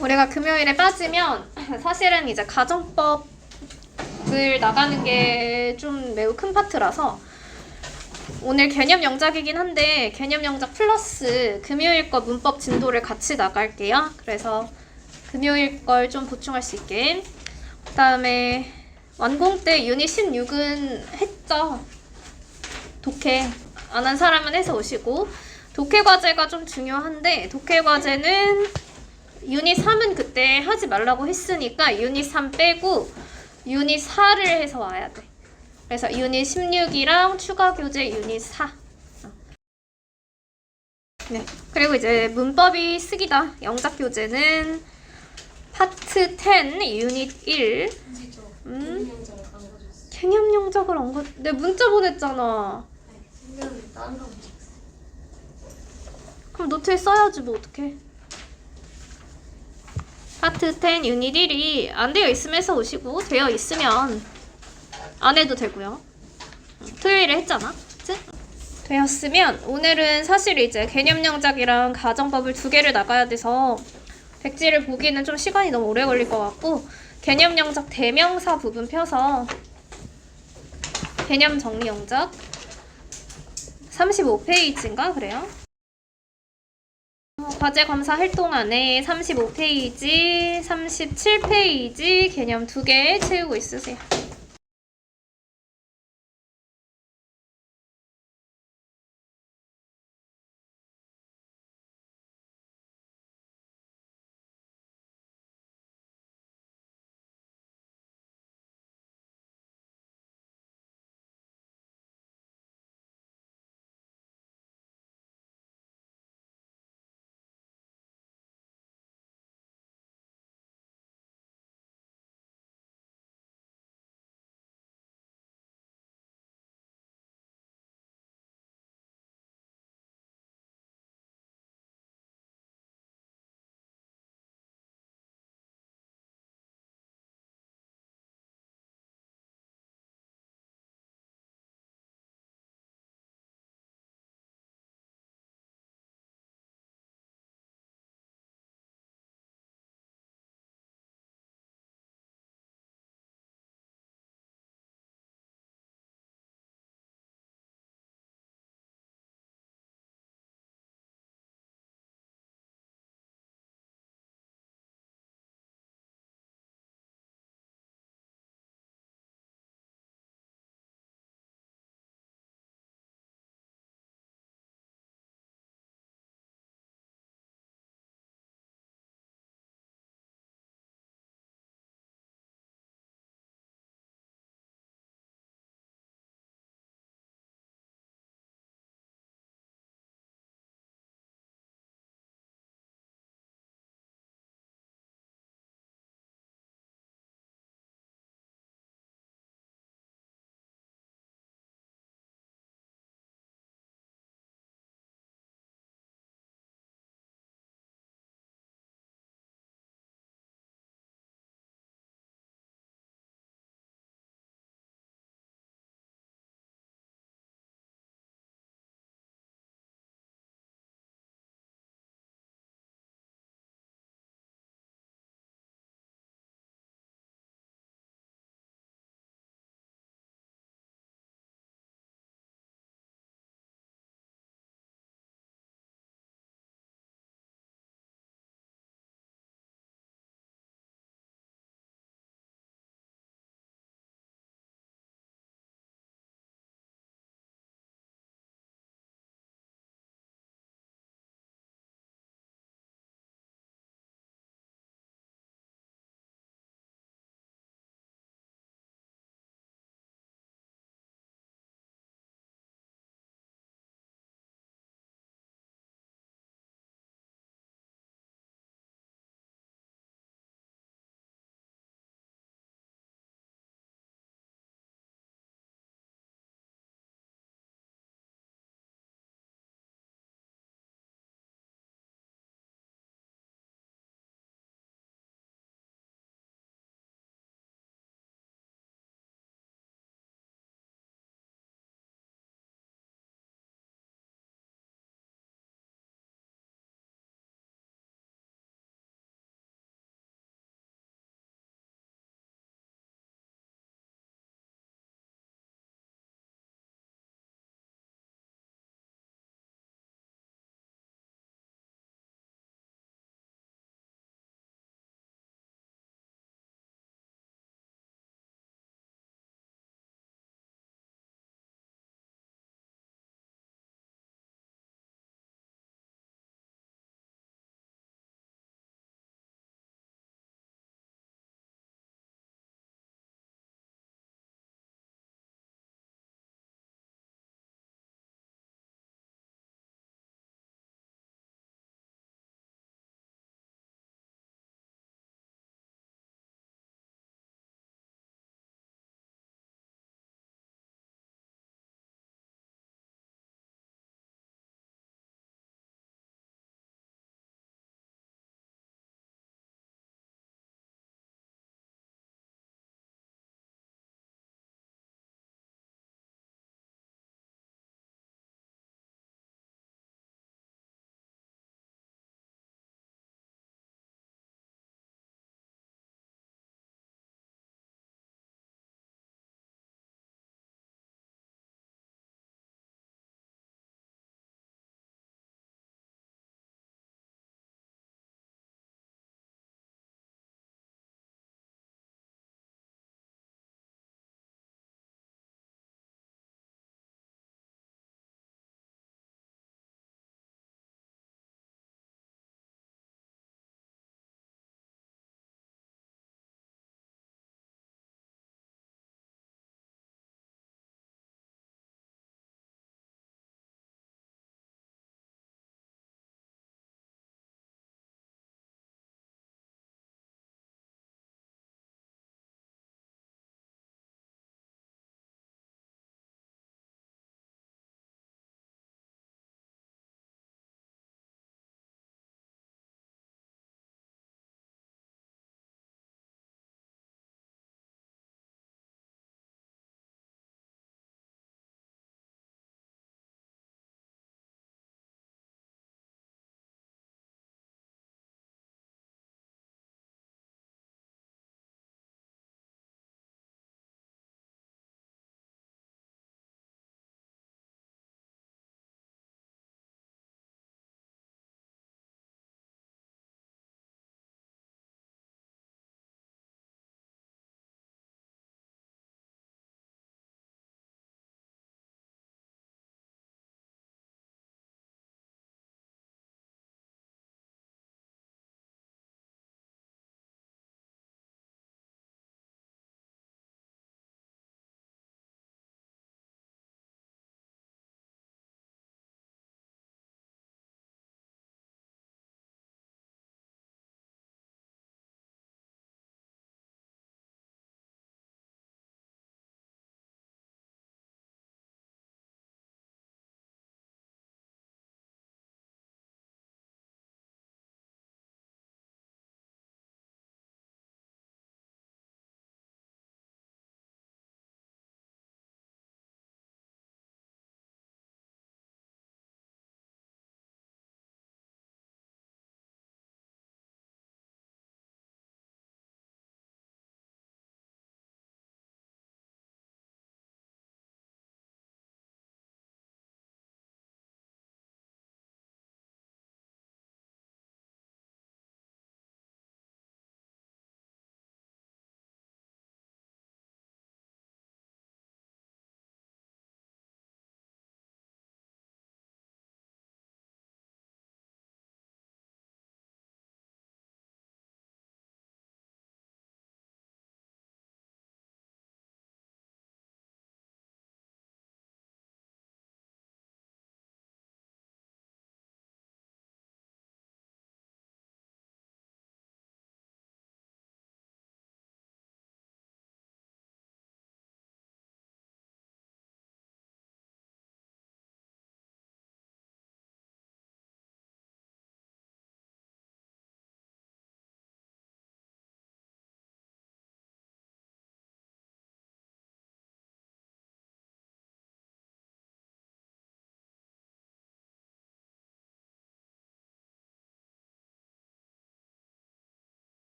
우리가 금요일에 빠지면 사실은 이제 가정법을 나가는 게 좀 매우 큰 파트라서 오늘 개념 영작이긴 한데 개념 영작 플러스 금요일 거 문법 진도를 같이 나갈게요. 그래서 금요일 걸 좀 보충할 수 있게. 그 다음에 완공 때 유닛 16은 했죠. 독해 안 한 사람은 해서 오시고, 독해 과제가 좀 중요한데 독해 과제는 유닛 3은 그때 하지 말라고 했으니까 유닛 3 빼고 유닛 4를 해서 와야 돼. 그래서 유닛 16이랑 추가 교재 유닛 4. 네. 그리고 이제 문법이 쓰기다. 영작 교재는 파트 10 유닛 1. 개념 영작을 안 가. 내 문자 보냈잖아. 그럼 노트에 써야지 뭐 어떡해. 파트 10 유닛 1이 안 되어 있으면 해서 오시고, 되어 있으면 안 해도 되고요. 토요일에 했잖아. 그치? 되었으면 오늘은 사실 이제 개념 영작이랑 가정법을 두 개를 나가야 돼서 백지를 보기는 좀 시간이 너무 오래 걸릴 것 같고, 개념 영작 대명사 부분 펴서 개념 정리 영작 35페이지인가 그래요? 과제 검사 활동안에 35페이지, 37페이지 개념 2개 채우고 있으세요.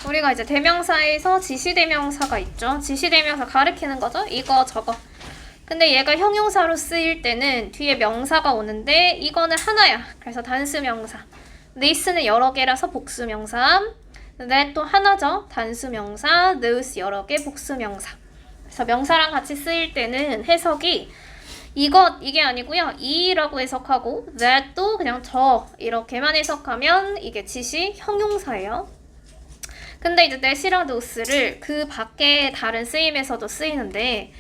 우리가 이제 대명사에서 지시대명사가 있죠. 지시대명사 가리키는 거죠. 이거 저거. 근데 얘가 형용사로 쓰일 때는 뒤에 명사가 오는데 이거는 하나야. 그래서 단수명사. this는 여러 개라서 복수명사. that 또 하나죠. 단수명사. those 여러 개 복수명사. 그래서 명사랑 같이 쓰일 때는 해석이 이것 이게 아니고요. 이라고 해석하고 that도 그냥 저 이렇게만 해석하면 이게 지시 형용사예요. 근데 이제 that이랑 those를 그 밖에 다른 쓰임에서도 쓰이는데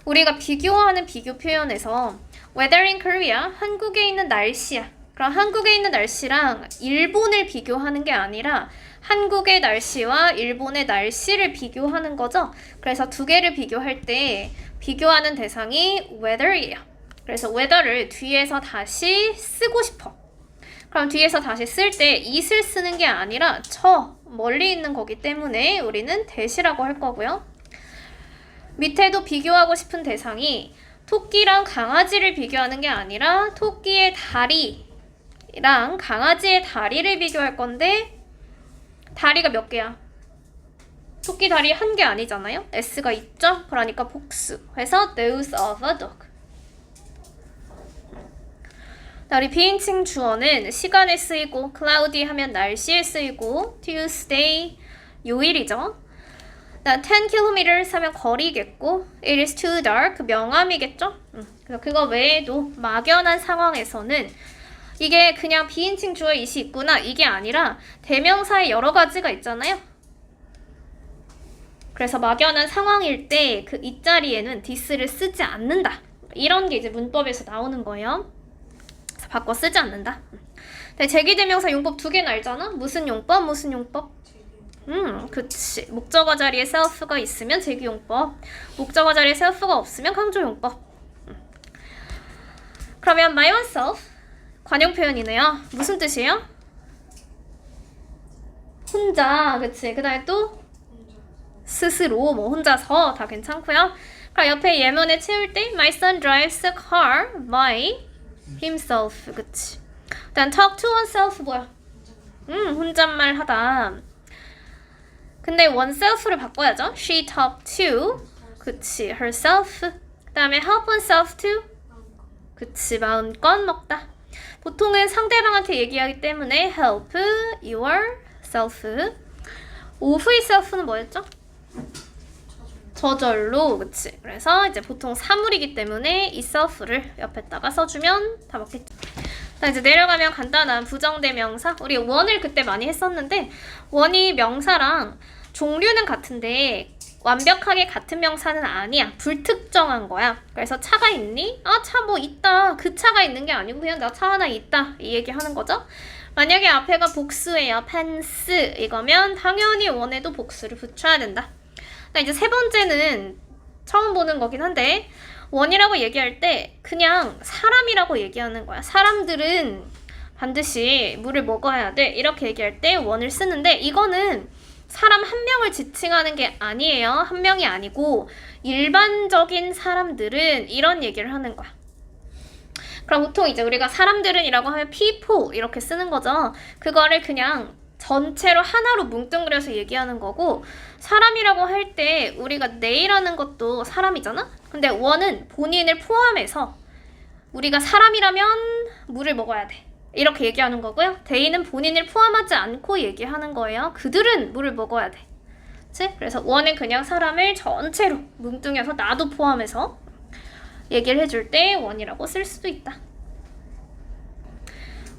우리가 비교하는 비교 표현에서 weather in Korea 한국에 있는 날씨야. 그럼 한국에 있는 날씨랑 일본을 비교하는 게 아니라 한국의 날씨와 일본의 날씨를 비교하는 거죠. 그래서 두 개를 비교할 때 비교하는 대상이 weather이에요. 그래서 weather를 뒤에서 다시 쓰고 싶어. 그럼 뒤에서 다시 쓸 때 it을 쓰는 게 아니라 저 멀리 있는 거기 때문에 우리는 that이라고 할 거고요. 밑에도 비교하고 싶은 대상이 토끼랑 강아지를 비교하는 게 아니라 토끼의 다리랑 강아지의 다리를 비교할 건데 다리가 몇 개야? 토끼 다리 한 개 아니잖아요? S가 있죠? 그러니까 복수. 그래서 those of a dog. 우리 비인칭 주어는 시간에 쓰이고 cloudy 하면 날씨에 쓰이고 Tuesday 요일이죠. 10km 하면 거리겠고 it is too dark 명암이겠죠. 그래서 그거 외에도 막연한 상황에서는 이게 그냥 비인칭 주어 it이 있구나 이게 아니라 대명사에 여러 가지가 있잖아요. 그래서 막연한 상황일 때 그 이 자리에는 this를 쓰지 않는다. 이런 게 이제 문법에서 나오는 거예요. 그래서 바꿔 쓰지 않는다. 근데 제기대명사 용법 두 개는 알잖아? 무슨 용법? 무슨 용법? 그치. 목적어 자리에 self가 있으면 제기용법. 목적어 자리에 self가 없으면 강조용법. 그러면 my oneself 관용 표현이네요. 무슨 뜻이에요? 혼자. 그치. 그 다음에 또 스스로 뭐 혼자서 다 괜찮고요. 그럼 옆에 예문에 채울 때 my son drives a car by himself. 그치. 일단 talk to oneself 뭐야? 혼잣말 하다. 근데 oneself를 바꿔야죠. She talked to 그치 herself. 그 다음에 help oneself to 그치 마음껏 먹다. 보통은 상대방한테 얘기하기 때문에 help yourself. 오후의 self는 뭐였죠? 저절로. 그치. 그래서 이제 보통 사물이기 때문에 이 self를 옆에다가 써주면 다 맞겠죠. 자, 이제 내려가면 간단한 부정대명사. 우리 원을 그때 많이 했었는데 원이 명사랑 종류는 같은데 완벽하게 같은 명사는 아니야. 불특정한 거야. 그래서 차가 있니? 아, 차 뭐 있다. 그 차가 있는 게 아니고 그냥 나 차 하나 있다. 이 얘기 하는 거죠. 만약에 앞에가 복수예요. 펜스 이거면 당연히 원에도 복수를 붙여야 된다. 자, 이제 세 번째는 처음 보는 거긴 한데 원이라고 얘기할 때 그냥 사람이라고 얘기하는 거야. 사람들은 반드시 물을 먹어야 돼. 이렇게 얘기할 때 원을 쓰는데 이거는 사람 한 명을 지칭하는 게 아니에요. 한 명이 아니고 일반적인 사람들은 이런 얘기를 하는 거야. 그럼 보통 이제 우리가 사람들은 이라고 하면 people 이렇게 쓰는 거죠. 그거를 그냥 전체로 하나로 뭉뚱그려서 얘기하는 거고 사람이라고 할 때 우리가 they라는 것도 사람이잖아? 근데 원은 본인을 포함해서 우리가 사람이라면 물을 먹어야 돼. 이렇게 얘기하는 거고요. they는 본인을 포함하지 않고 얘기하는 거예요. 그들은 물을 먹어야 돼. 그치? 그래서 원은 그냥 사람을 전체로 뭉뚱여서 나도 포함해서 얘기를 해줄 때 원이라고 쓸 수도 있다.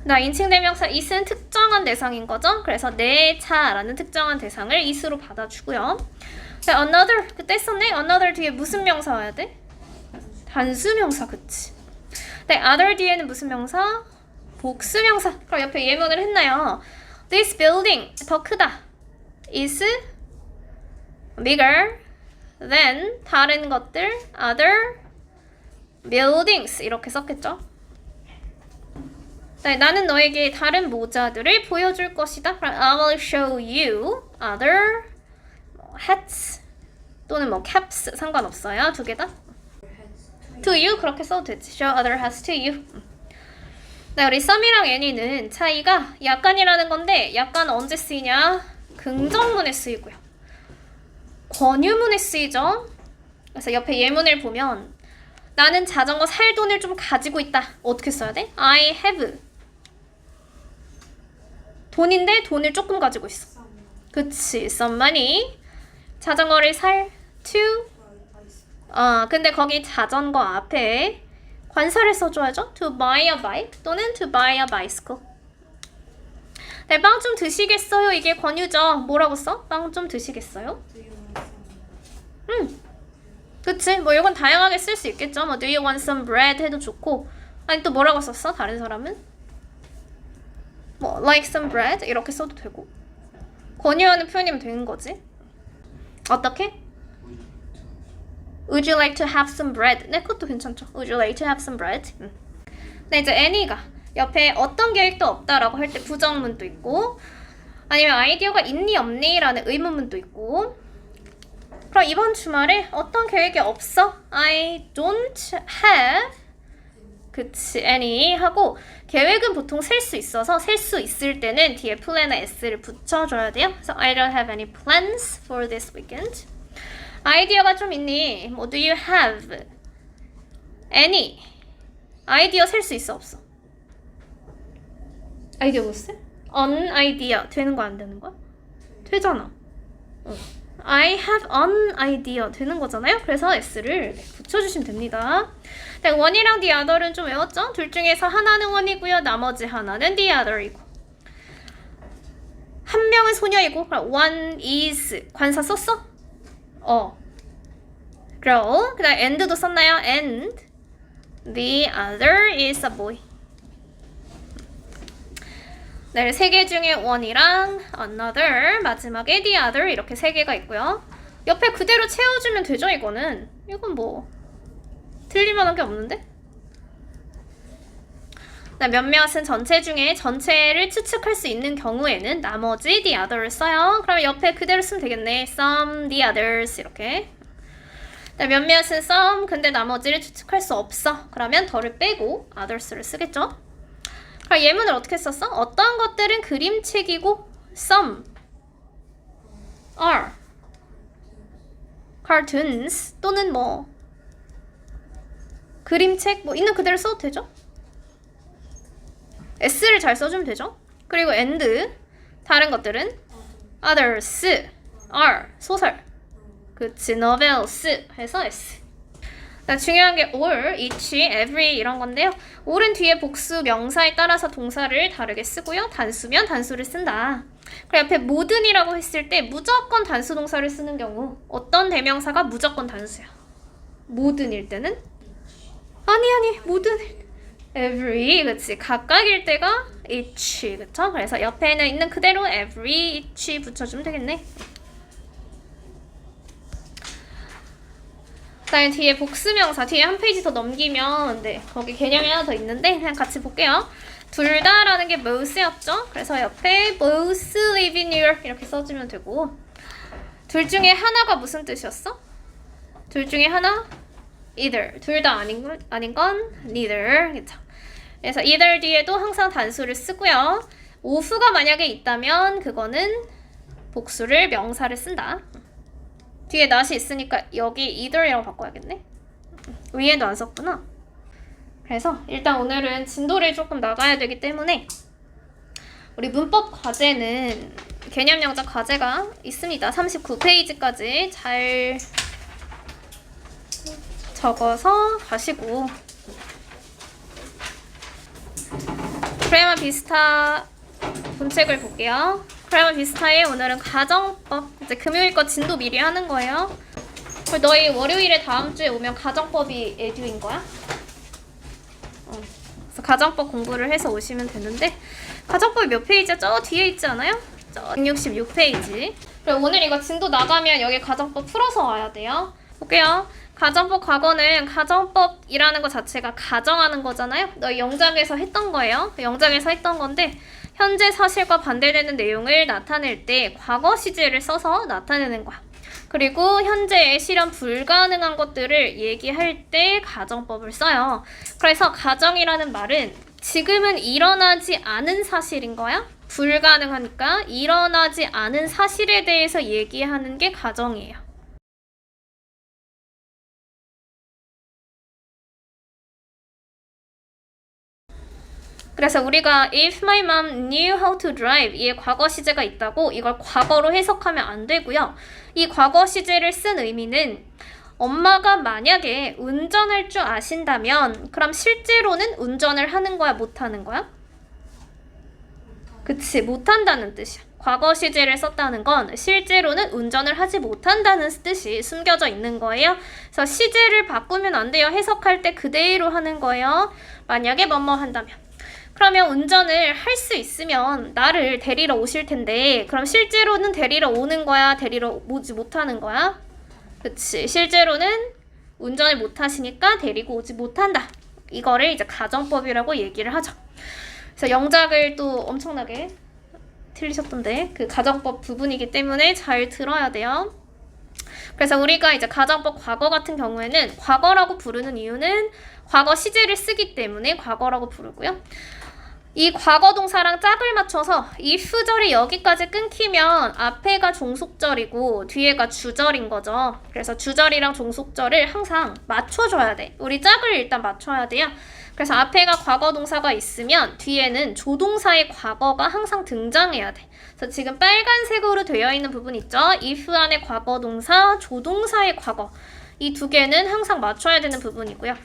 나 인칭대명사 it은 특정한 대상인 거죠. 그래서 내 차라는 특정한 대상을 it으로 받아주고요. 자, another 그때 썼네. another 뒤에 무슨 명사 와야 돼? 단수명사. 그치. 네, other 뒤에는 무슨 명사? 복수명사. 그럼 옆에 예문을 했나요? This building 더 크다. is bigger than 다른 것들 other buildings 이렇게 썼겠죠. 네, 나는 너에게 다른 모자들을 보여줄 것이다. 그럼 I will show you other hats 또는 뭐 caps 상관없어요. 두 개 다. to you 그렇게 써도 되지. show other hats to you. 네, 우리 썸이랑 애니는 차이가 약간이라는 건데 약간 언제 쓰이냐? 긍정문에 쓰이고요. 권유문에 쓰이죠. 그래서 옆에 예문을 보면 나는 자전거 살 돈을 좀 가지고 있다. 어떻게 써야 돼? I have. 돈인데 돈을 조금 가지고 있어. 그치, some money. 자전거를 살 to. 근데 거기 자전거 앞에 관사를 써줘야죠. To buy a bike 또는 to buy a bicycle. 네, 빵 좀 드시겠어요? 이게 권유죠. 뭐라고 써? 빵 좀 드시겠어요? 그치? 뭐 이건 다양하게 쓸 수 있겠죠. 뭐 do you want some bread 해도 좋고. 아니 또 뭐라고 썼어? 다른 사람은? 뭐 like some bread 이렇게 써도 되고. 권유하는 표현이면 되는 거지. 어떻게? Would you like to have some bread? 네, 그것도 괜찮죠. Would you like to have some bread? 네, 이제 Any가 옆에 어떤 계획도 없다라고 할 때 부정문도 있고, 아니면 아이디어가 있니 없니? 라는 의문문도 있고. 그럼 이번 주말에 어떤 계획이 없어? I don't have 그치, any 하고 계획은 보통 셀 수 있어서 셀 수 있을 때는 뒤에 plan에 s를 붙여줘야 돼요. 그래서 I don't have any plans for this weekend. 아이디어가 좀 있니? 뭐 do you have any? 아이디어 셀 수 있어 없어? 아이디어 못 세? an idea 되는 거 안 되는 거야? 되잖아. I have an idea 되는 거잖아요. 그래서 s를 붙여주시면 됩니다. 네, one이랑 the other는 좀 외웠죠? 둘 중에서 하나는 one이고요. 나머지 하나는 the other이고. 한 명은 소녀이고 그럼 one is 관사 썼어? girl. 그 다음 and도 썼나요? and the other is a boy. 네, 세 개 중에 one이랑 another, 마지막에 the other 이렇게 세 개가 있고요. 옆에 그대로 채워주면 되죠, 이거는. 이건 뭐 틀릴만한 게 없는데? 네, 몇몇은 전체 중에 전체를 추측할 수 있는 경우에는 나머지 the other를 써요. 그럼 옆에 그대로 쓰면 되겠네. some, the others 이렇게. 네, 몇몇은 some, 근데 나머지를 추측할 수 없어. 그러면 더를 빼고 others를 쓰겠죠. 그럼 예문을 어떻게 썼어? 어떤 것들은 그림책이고 some are cartoons 또는 뭐 그림책 뭐 있는 그대로 써도 되죠? s를 잘 써주면 되죠? 그리고 and 다른 것들은 others are 소설 그치 novels 해서 s. 중요한 게 all, each, every 이런 건데요. all은 뒤에 복수 명사에 따라서 동사를 다르게 쓰고요. 단수면 단수를 쓴다. 그리고 옆에 모든이라고 했을 때 무조건 단수 동사를 쓰는 경우 어떤 대명사가 무조건 단수야? 모든일 때는? 아니 모든 every 그치 각각일 때가 each 그쵸? 그래서 옆에는 있는 그대로 every, each 붙여주면 되겠네. 그다음에 뒤에 복수명사 뒤에 한 페이지 더 넘기면 네 거기 개념이 하나 더 있는데 그냥 같이 볼게요. 둘 다라는 게 both였죠? 그래서 옆에 both live in New York 이렇게 써주면 되고 둘 중에 하나가 무슨 뜻이었어? 둘 중에 하나? either 둘 다 아닌 건 neither 그쵸? 그래서 either 뒤에도 항상 단수를 쓰고요. 오후가 만약에 있다면 그거는 복수를 명사를 쓴다. 뒤에 not이 있으니까 여기 either이라고 바꿔야겠네. 위에도 안 썼구나. 그래서 일단 오늘은 진도를 조금 나가야 되기 때문에 우리 문법 과제는 개념 영작 과제가 있습니다. 39페이지까지 잘 적어서 가시고 그래마 비스타 본책을 볼게요. 그래마 비스타에 오늘은 가정법 이제 금요일 거 진도 미리 하는 거예요. 너희 월요일에 다음 주에 오면 가정법이 에듀인 거야? 그래서 가정법 공부를 해서 오시면 되는데 가정법이 몇 페이지야? 저 뒤에 있지 않아요? 저 166페이지. 그리고 오늘 이거 진도 나가면 여기 가정법 풀어서 와야 돼요. 볼게요. 가정법 과거는 가정법이라는 것 자체가 가정하는 거잖아요. 너희 영작에서 했던 거예요. 영작에서 했던 건데 현재 사실과 반대되는 내용을 나타낼 때 과거 시제를 써서 나타내는 거야. 그리고 현재의 실현 불가능한 것들을 얘기할 때 가정법을 써요. 그래서 가정이라는 말은 지금은 일어나지 않은 사실인 거야. 불가능하니까 일어나지 않은 사실에 대해서 얘기하는 게 가정이에요. 그래서 우리가 if my mom knew how to drive 이 과거 시제가 있다고 이걸 과거로 해석하면 안 되고요. 이 과거 시제를 쓴 의미는 엄마가 만약에 운전할 줄 아신다면 그럼 실제로는 운전을 하는 거야, 못 하는 거야? 그치, 못 한다는 뜻이야. 과거 시제를 썼다는 건 실제로는 운전을 하지 못한다는 뜻이 숨겨져 있는 거예요. 그래서 시제를 바꾸면 안 돼요. 해석할 때 그대로 하는 거예요. 만약에 뭐뭐 한다면. 그러면 운전을 할 수 있으면 나를 데리러 오실 텐데 그럼 실제로는 데리러 오는 거야? 데리러 오지 못하는 거야? 그치. 실제로는 운전을 못 하시니까 데리고 오지 못한다. 이거를 이제 가정법이라고 얘기를 하죠. 그래서 영작을 또 엄청나게 틀리셨던데 그 가정법 부분이기 때문에 잘 들어야 돼요. 그래서 우리가 이제 가정법 과거 같은 경우에는 과거라고 부르는 이유는 과거 시제를 쓰기 때문에 과거라고 부르고요. 이 과거 동사랑 짝을 맞춰서 if절이 여기까지 끊기면 앞에가 종속절이고 뒤에가 주절인 거죠. 그래서 주절이랑 종속절을 항상 맞춰줘야 돼. 우리 짝을 일단 맞춰야 돼요. 그래서 앞에가 과거 동사가 있으면 뒤에는 조동사의 과거가 항상 등장해야 돼. 그래서 지금 빨간색으로 되어 있는 부분 있죠? if 안에 과거 동사, 조동사의 과거. 이 두 개는 항상 맞춰야 되는 부분이고요.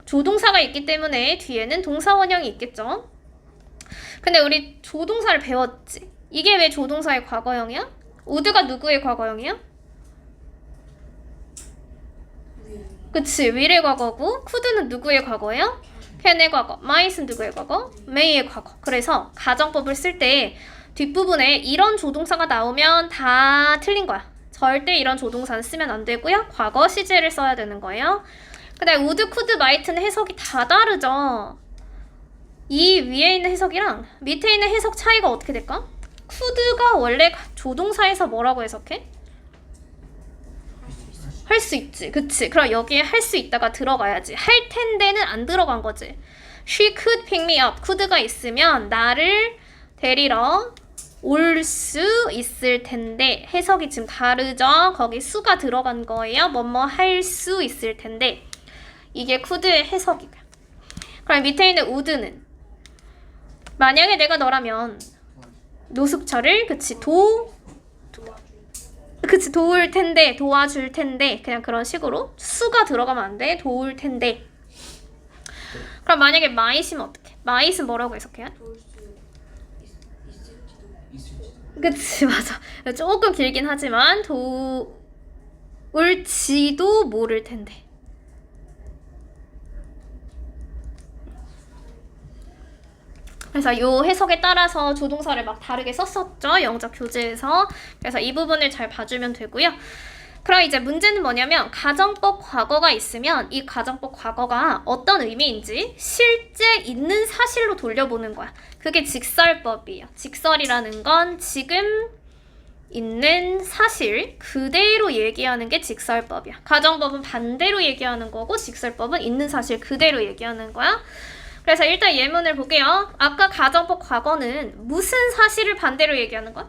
조동사가 있기 때문에 뒤에는 동사 원형이 있겠죠? 근데 우리 조동사를 배웠지? 이게 왜 조동사의 과거형이야? would가 누구의 과거형이야? 그치, will의 과거고 could는 누구의 과거예요? can의 과거. might은 누구의 과거? may의 과거. 그래서 가정법을 쓸 때 뒷부분에 이런 조동사가 나오면 다 틀린 거야. 절대 이런 조동사는 쓰면 안 되고요. 과거 시제를 써야 되는 거예요. 근데 would, could, might는 해석이 다 다르죠. 이 위에 있는 해석이랑 밑에 있는 해석 차이가 어떻게 될까? could가 원래 조동사에서 뭐라고 해석해? 할 수 있지. 그치. 그럼 여기에 할 수 있다가 들어가야지. 할 텐데는 안 들어간 거지. She could pick me up. could가 있으면 나를 데리러 올 수 있을 텐데 해석이 지금 다르죠? 거기 수가 들어간 거예요. 뭐뭐 할 수 있을 텐데 이게 could의 해석이고요. 그럼 밑에 있는 would는 만약에 내가 너라면 노숙처를 그치 도울 텐데 도와줄 텐데 그냥 그런 식으로 수가 들어가면 안 돼. 도울 텐데. 그럼 만약에 might이면 어떡해? might은 뭐라고 해석해? 그치 맞아. 조금 길긴 하지만 도울지도 모를 텐데. 그래서 이 해석에 따라서 조동사를 막 다르게 썼었죠. 영작 교재에서. 그래서 이 부분을 잘 봐주면 되고요. 그럼 이제 문제는 뭐냐면 가정법 과거가 있으면 이 가정법 과거가 어떤 의미인지 실제 있는 사실로 돌려보는 거야. 그게 직설법이에요. 직설이라는 건 지금 있는 사실 그대로 얘기하는 게 직설법이야. 가정법은 반대로 얘기하는 거고 직설법은 있는 사실 그대로 얘기하는 거야. 그래서 일단 예문을 볼게요. 아까 가정법 과거는 무슨 사실을 반대로 얘기하는 거야?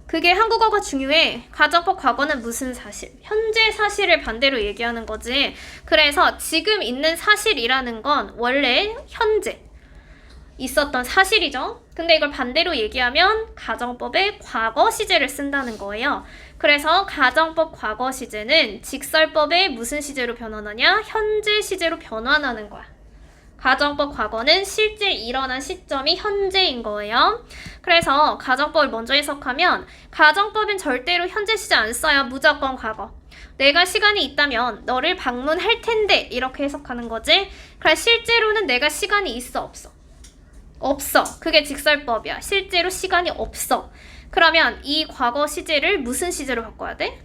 그게 한국어가 중요해. 가정법 과거는 무슨 사실? 현재 사실을 반대로 얘기하는 거지. 그래서 지금 있는 사실이라는 건 원래 현재 있었던 사실이죠. 근데 이걸 반대로 얘기하면 가정법의 과거 시제를 쓴다는 거예요. 그래서 가정법 과거 시제는 직설법의 무슨 시제로 변환하냐? 현재 시제로 변환하는 거야. 가정법 과거는 실제 일어난 시점이 현재인 거예요. 그래서 가정법을 먼저 해석하면 가정법은 절대로 현재 시제 안 써요. 무조건 과거. 내가 시간이 있다면 너를 방문할 텐데 이렇게 해석하는 거지. 그래 실제로는 내가 시간이 있어 없어? 없어. 그게 직설법이야. 실제로 시간이 없어. 그러면 이 과거 시제를 무슨 시제로 바꿔야 돼?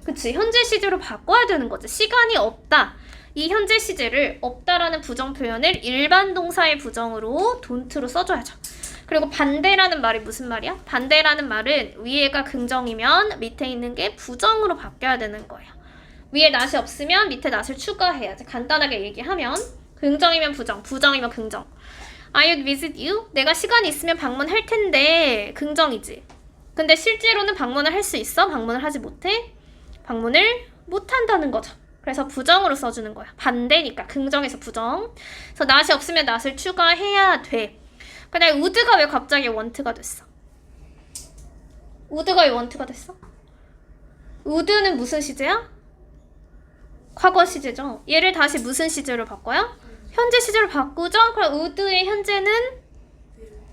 그치. 현재 시제로 바꿔야 되는 거지. 시간이 없다. 이 현재 시제를 없다라는 부정 표현을 일반 동사의 부정으로 don't로 써줘야죠. 그리고 반대라는 말이 무슨 말이야? 반대라는 말은 위에가 긍정이면 밑에 있는 게 부정으로 바뀌어야 되는 거예요. 위에 not이 없으면 밑에 not을 추가해야지. 간단하게 얘기하면 긍정이면 부정, 부정이면 긍정. I would visit you. 내가 시간이 있으면 방문할 텐데 긍정이지. 근데 실제로는 방문을 할 수 있어? 방문을 하지 못해? 방문을 못한다는 거죠. 그래서 부정으로 써주는 거야. 반대니까 긍정에서 부정. 그래서 not이 없으면 not을 추가해야 돼. 근데 would가 왜 갑자기 want가 됐어? would가 왜 want가 됐어? would는 무슨 시제야? 과거 시제죠. 얘를 다시 무슨 시제로 바꿔요? 현재 시제로 바꾸죠? 그럼 would의 현재는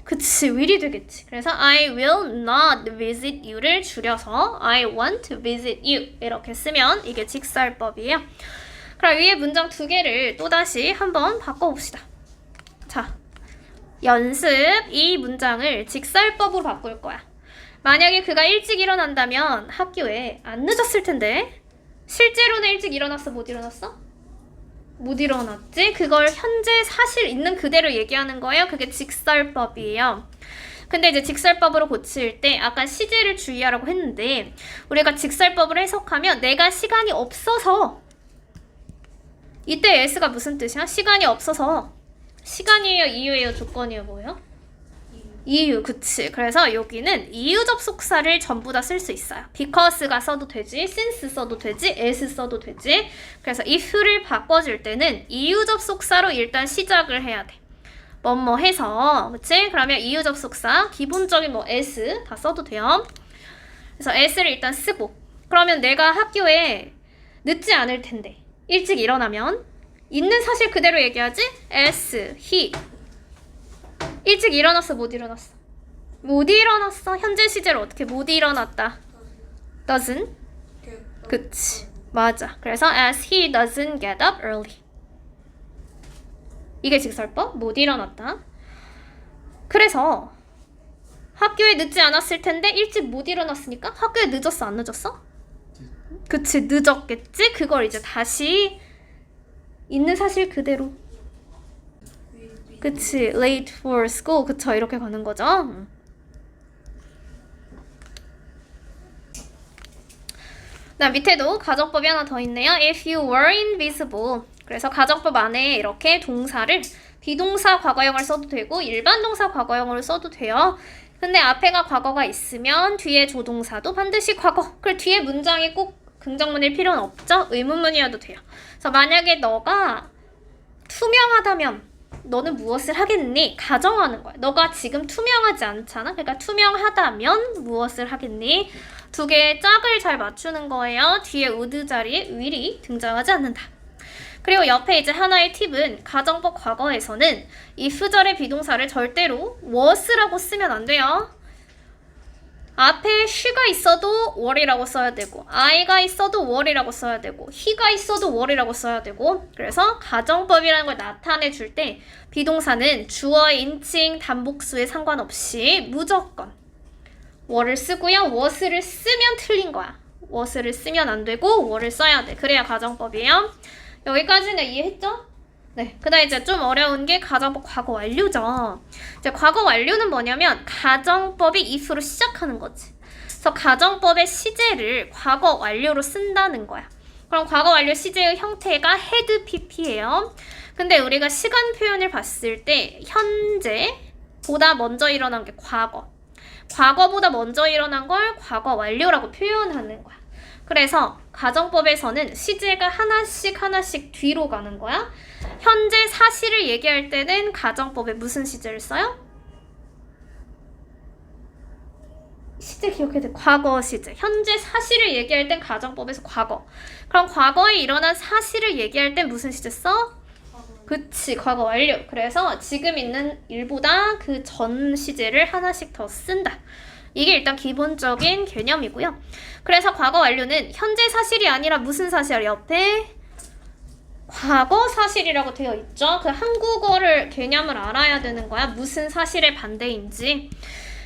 그치, will이 되겠지. 그래서 I will not visit you를 줄여서 I want to visit you 이렇게 쓰면 이게 직설법이에요. 그럼 위에 문장 두 개를 또다시 한번 바꿔봅시다. 자, 연습. 이 문장을 직설법으로 바꿀 거야. 만약에 그가 일찍 일어난다면 학교에 안 늦었을 텐데 실제로는 일찍 일어났어? 못 일어났어? 못 일어났지? 그걸 현재 사실 있는 그대로 얘기하는 거예요. 그게 직설법이에요. 근데 이제 직설법으로 고칠 때 아까 시제를 주의하라고 했는데 우리가 직설법으로 해석하면 내가 시간이 없어서 이때 s가 무슨 뜻이야? 시간이 없어서 시간이에요? 이유예요? 조건이에요? 뭐예요? 이유, 그치. 그래서 여기는 이유 접속사를 전부 다 쓸 수 있어요. because가 써도 되지, since 써도 되지, as 써도 되지. 그래서 if를 바꿔줄 때는 이유 접속사로 일단 시작을 해야 돼. 뭐뭐 해서, 그치? 그러면 이유 접속사, 기본적인 뭐 as 다 써도 돼요. 그래서 as를 일단 쓰고, 그러면 내가 학교에 늦지 않을 텐데 일찍 일어나면 있는 사실 그대로 얘기하지? as, he. 일찍 일어났어? 못 일어났어? 못 일어났어? 현재 시제를 어떻게 못 일어났다? doesn't? 그치. 맞아. 그래서 as he doesn't get up early. 이게 직설법? 못 일어났다. 그래서 학교에 늦지 않았을 텐데 일찍 못 일어났으니까 학교에 늦었어? 안 늦었어? 그치. 늦었겠지? 그걸 이제 다시 있는 사실 그대로 그치, late for school. 그쵸, 이렇게 가는 거죠. 나 밑에도 가정법이 하나 더 있네요. If you were invisible. 그래서 가정법 안에 이렇게 동사를 비동사 과거형을 써도 되고 일반 동사 과거형으로 써도 돼요. 근데 앞에가 과거가 있으면 뒤에 조동사도 반드시 과거. 그리고 뒤에 문장이 꼭 긍정문일 필요는 없죠. 의문문이어도 돼요. 그래서 만약에 너가 투명하다면 너는 무엇을 하겠니? 가정하는 거야. 너가 지금 투명하지 않잖아. 그러니까 투명하다면 무엇을 하겠니? 두 개의 짝을 잘 맞추는 거예요. 뒤에 would 자리에 will이 등장하지 않는다. 그리고 옆에 이제 하나의 팁은 가정법 과거에서는 if 절의 비동사를 절대로 was라고 쓰면 안 돼요. 앞에 she가 있어도 were이라고 써야 되고 I가 있어도 were이라고 써야 되고 he가 있어도 were이라고 써야 되고 그래서 가정법이라는 걸 나타내 줄 때 비동사는 주어의 인칭, 단복수에 상관없이 무조건 were를 쓰고요. was를 쓰면 틀린 거야. was를 쓰면 안 되고 were를 써야 돼. 그래야 가정법이에요. 여기까지는 이해했죠? 네, 그 다음 이제 좀 어려운 게 가정법 과거 완료죠. 이제 과거 완료는 뭐냐면 가정법이 if로 시작하는 거지. 그래서 가정법의 시제를 과거 완료로 쓴다는 거야. 그럼 과거 완료 시제의 형태가 had pp예요. 근데 우리가 시간 표현을 봤을 때 현재보다 먼저 일어난 게 과거. 과거보다 먼저 일어난 걸 과거 완료라고 표현하는 거야. 그래서 가정법에서는 시제가 하나씩 뒤로 가는 거야. 현재 사실을 얘기할 때는 가정법에 무슨 시제를 써요? 시제 기억해야 돼. 과거 시제. 현재 사실을 얘기할 땐 가정법에서 과거. 그럼 과거에 일어난 사실을 얘기할 땐 무슨 시제 써? 그치, 과거 완료. 그래서 지금 있는 일보다 그 전 시제를 하나씩 더 쓴다. 이게 일단 기본적인 개념이고요. 그래서 과거 완료는 현재 사실이 아니라 무슨 사실 옆에 과거 사실이라고 되어 있죠. 그 한국어를 개념을 알아야 되는 거야. 무슨 사실의 반대인지.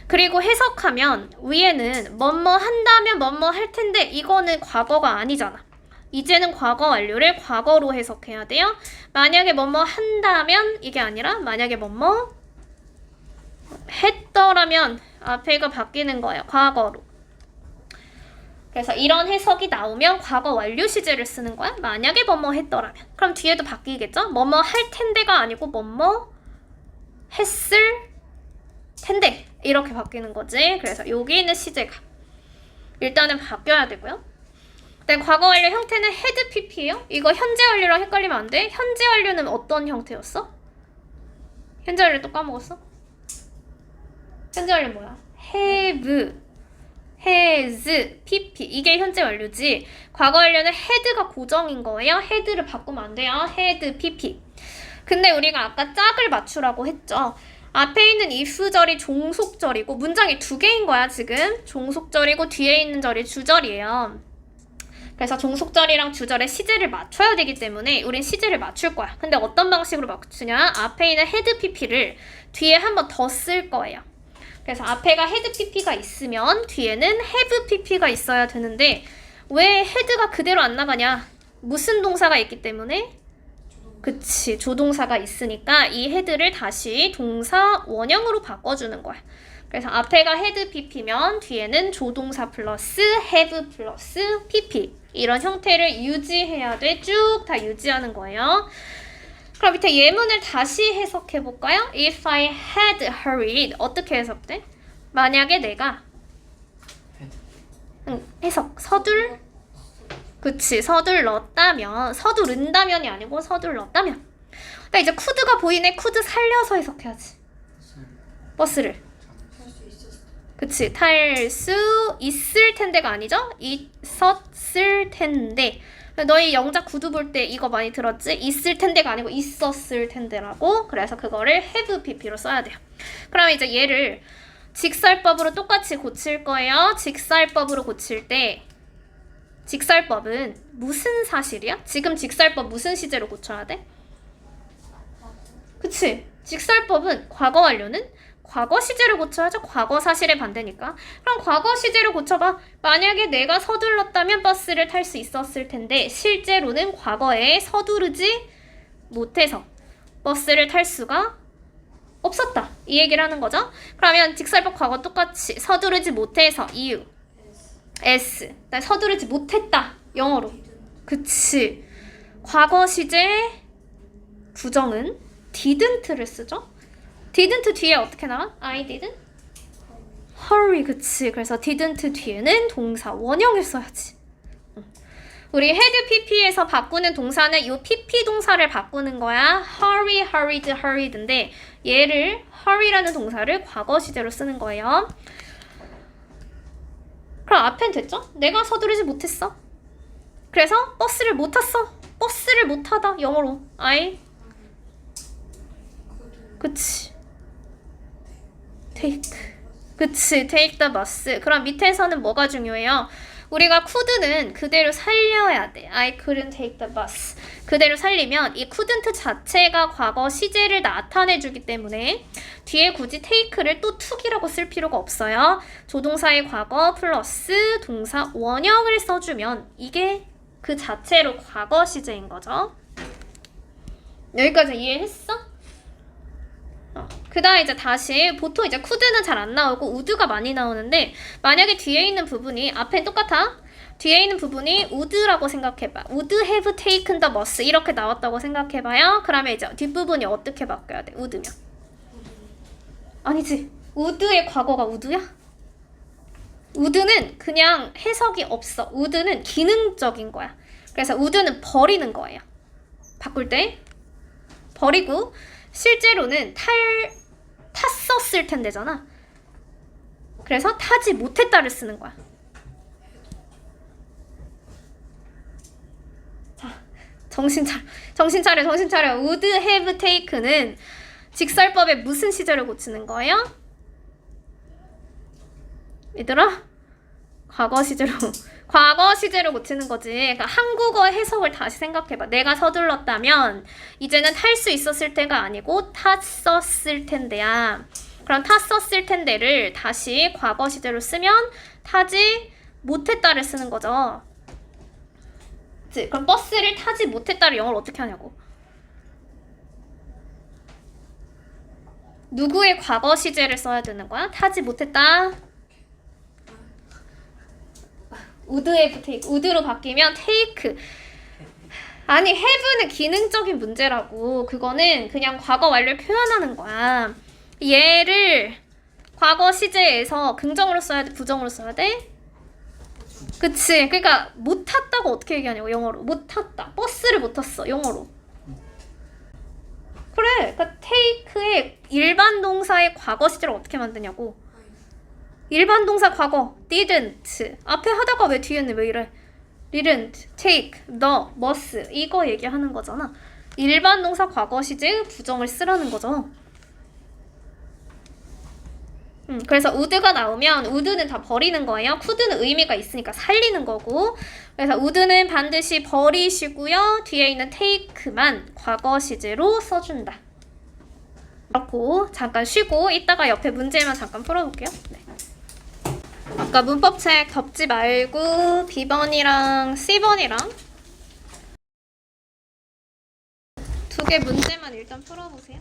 그리고 해석하면 위에는 뭐뭐 한다면 뭐뭐 할 텐데 이거는 과거가 아니잖아. 이제는 과거 완료를 과거로 해석해야 돼요. 만약에 뭐뭐 한다면 이게 아니라 만약에 뭐뭐 했더라면 앞에가 바뀌는 거예요. 과거로. 그래서 이런 해석이 나오면 과거 완료 시제를 쓰는 거야. 만약에 뭐뭐 했더라면. 그럼 뒤에도 바뀌겠죠? 뭐뭐 할 텐데가 아니고 뭐뭐 했을 텐데 이렇게 바뀌는 거지. 그래서 여기 있는 시제가 일단은 바뀌어야 되고요. 일단 과거 완료 형태는 had pp예요. 이거 현재 완료랑 헷갈리면 안 돼. 현재 완료는 어떤 형태였어? 현재 완료 또 까먹었어? 현재 완료 뭐야? have, has, pp 이게 현재 완료지. 과거 완료는 had가 고정인 거예요. had를 바꾸면 안 돼요. had, pp. 근데 우리가 아까 짝을 맞추라고 했죠. 앞에 있는 if절이 종속절이고 문장이 두 개인 거야 지금. 종속절이고 뒤에 있는 절이 주절이에요. 그래서 종속절이랑 주절의 시제를 맞춰야 되기 때문에 우린 시제를 맞출 거야. 근데 어떤 방식으로 맞추냐? 앞에 있는 had pp를 뒤에 한 번 더 쓸 거예요. 그래서 앞에가 had pp가 있으면 뒤에는 have pp가 있어야 되는데 왜 had가 그대로 안 나가냐? 무슨 동사가 있기 때문에? 그치, 조동사가 있으니까 이 had를 다시 동사 원형으로 바꿔주는 거야. 그래서 앞에가 had pp면 뒤에는 조동사 플러스 have 플러스 pp 이런 형태를 유지해야 돼. 쭉 다 유지하는 거예요. 그럼 밑에 예문을 다시 해석해 볼까요? If I had hurried 어떻게 해석돼? 만약에 내가 해석 그치, 서둘렀다면 서두른다면이 아니고 서둘렀다면. 근데 이제 could가 보이네. could 살려서 해석해야지. 버스를 그치, 탈 수 있을 텐데가 아니죠? 있었을 텐데. 너희 영작 구두 볼 때 이거 많이 들었지? 있을 텐데가 아니고 있었을 텐데라고. 그래서 그거를 have pp로 써야 돼요. 그럼 이제 얘를 직설법으로 똑같이 고칠 거예요. 직설법으로 고칠 때 직설법은 무슨 사실이야? 지금 직설법 무슨 시제로 고쳐야 돼? 그치? 직설법은 과거 완료는 과거 시제를 고쳐야죠. 과거 사실의 반대니까. 그럼 과거 시제를 고쳐봐. 만약에 내가 서둘렀다면 버스를 탈 수 있었을 텐데 실제로는 과거에 서두르지 못해서 버스를 탈 수가 없었다. 이 얘기를 하는 거죠. 그러면 직설법 과거 똑같이 서두르지 못해서 이유 S. 나 서두르지 못했다. 영어로. 그치. 과거 시제 부정은 didn't를 쓰죠. didn't 뒤에 어떻게 나와? I didn't hurry. 그치. 그래서 didn't 뒤에는 동사 원형을 써야지. 우리 had pp에서 바꾸는 동사는 이 pp 동사를 바꾸는 거야. hurry, hurried, hurried인데 얘를 hurry라는 동사를 과거 시제로 쓰는 거예요. 그럼 앞엔 됐죠? 내가 서두르지 못했어. 그래서 버스를 못 탔어. 버스를 못 타다. 영어로 I 그치. take. 그치. take the bus. 그럼 밑에서는 뭐가 중요해요? 우리가 could는 그대로 살려야 돼. I couldn't take the bus. 그대로 살리면 이 couldn't 자체가 과거 시제를 나타내주기 때문에 뒤에 굳이 take를 또 took이라고 쓸 필요가 없어요. 조동사의 과거 플러스 동사 원형을 써주면 이게 그 자체로 과거 시제인 거죠. 여기까지 이해했어? 그 다음 이제 다시 보통 이제 could는 잘 안 나오고 would가 많이 나오는데 만약에 뒤에 있는 부분이 앞에 똑같아. 뒤에 있는 부분이 would라고 생각해봐. would have taken the bus 이렇게 나왔다고 생각해봐요. 그러면 이제 뒷부분이 어떻게 바뀌어야 돼? would면 아니지. would의 과거가 would야? would는 그냥 해석이 없어. would는 기능적인 거야. 그래서 would는 버리는 거예요. 바꿀 때 버리고 실제로는 탔었을 텐데잖아. 그래서 타지 못했다를 쓰는 거야. 자, 정신 차려. would have taken은 직설법의 무슨 시제를 고치는 거예요? 얘들아? 과거 시제로 고치는 거지. 그러니까 한국어 해석을 다시 생각해봐. 내가 서둘렀다면 이제는 탈 수 있었을 때가 아니고 탔었을 텐데야. 그럼 탔었을 텐데를 다시 과거 시제로 쓰면 타지 못했다를 쓰는 거죠. 그치? 그럼 버스를 타지 못했다를 영어로 어떻게 하냐고. 누구의 과거 시제를 써야 되는 거야? 타지 못했다. would have take. would로 바뀌면 take. 아니, have는 기능적인 문제라고. 그거는 그냥 과거 완료를 표현하는 거야. 얘를 과거 시제에서 긍정으로 써야 돼, 부정으로 써야 돼? 그치. 그러니까 못 탔다고 어떻게 얘기하냐고, 영어로. 못 탔다. 버스를 못 탔어, 영어로. 그래. 그러니까 take의 일반 동사의 과거 시제를 어떻게 만드냐고. 일반 동사 과거 didn't. 앞에 하다가 왜 뒤에는 왜 이래? didn't, take, the, must 이거 얘기하는 거잖아. 일반 동사 과거 시제의 부정을 쓰라는 거죠. 그래서 would가 나오면 would는 다 버리는 거예요. could는 의미가 있으니까 살리는 거고. 그래서 would는 반드시 버리시고요. 뒤에 있는 take만 과거 시제로 써준다. 그렇고 잠깐 쉬고 이따가 옆에 문제만 잠깐 풀어볼게요. 네. 아까 문법책 덮지 말고 B번이랑 C번이랑 두 개 문제만 일단 풀어보세요.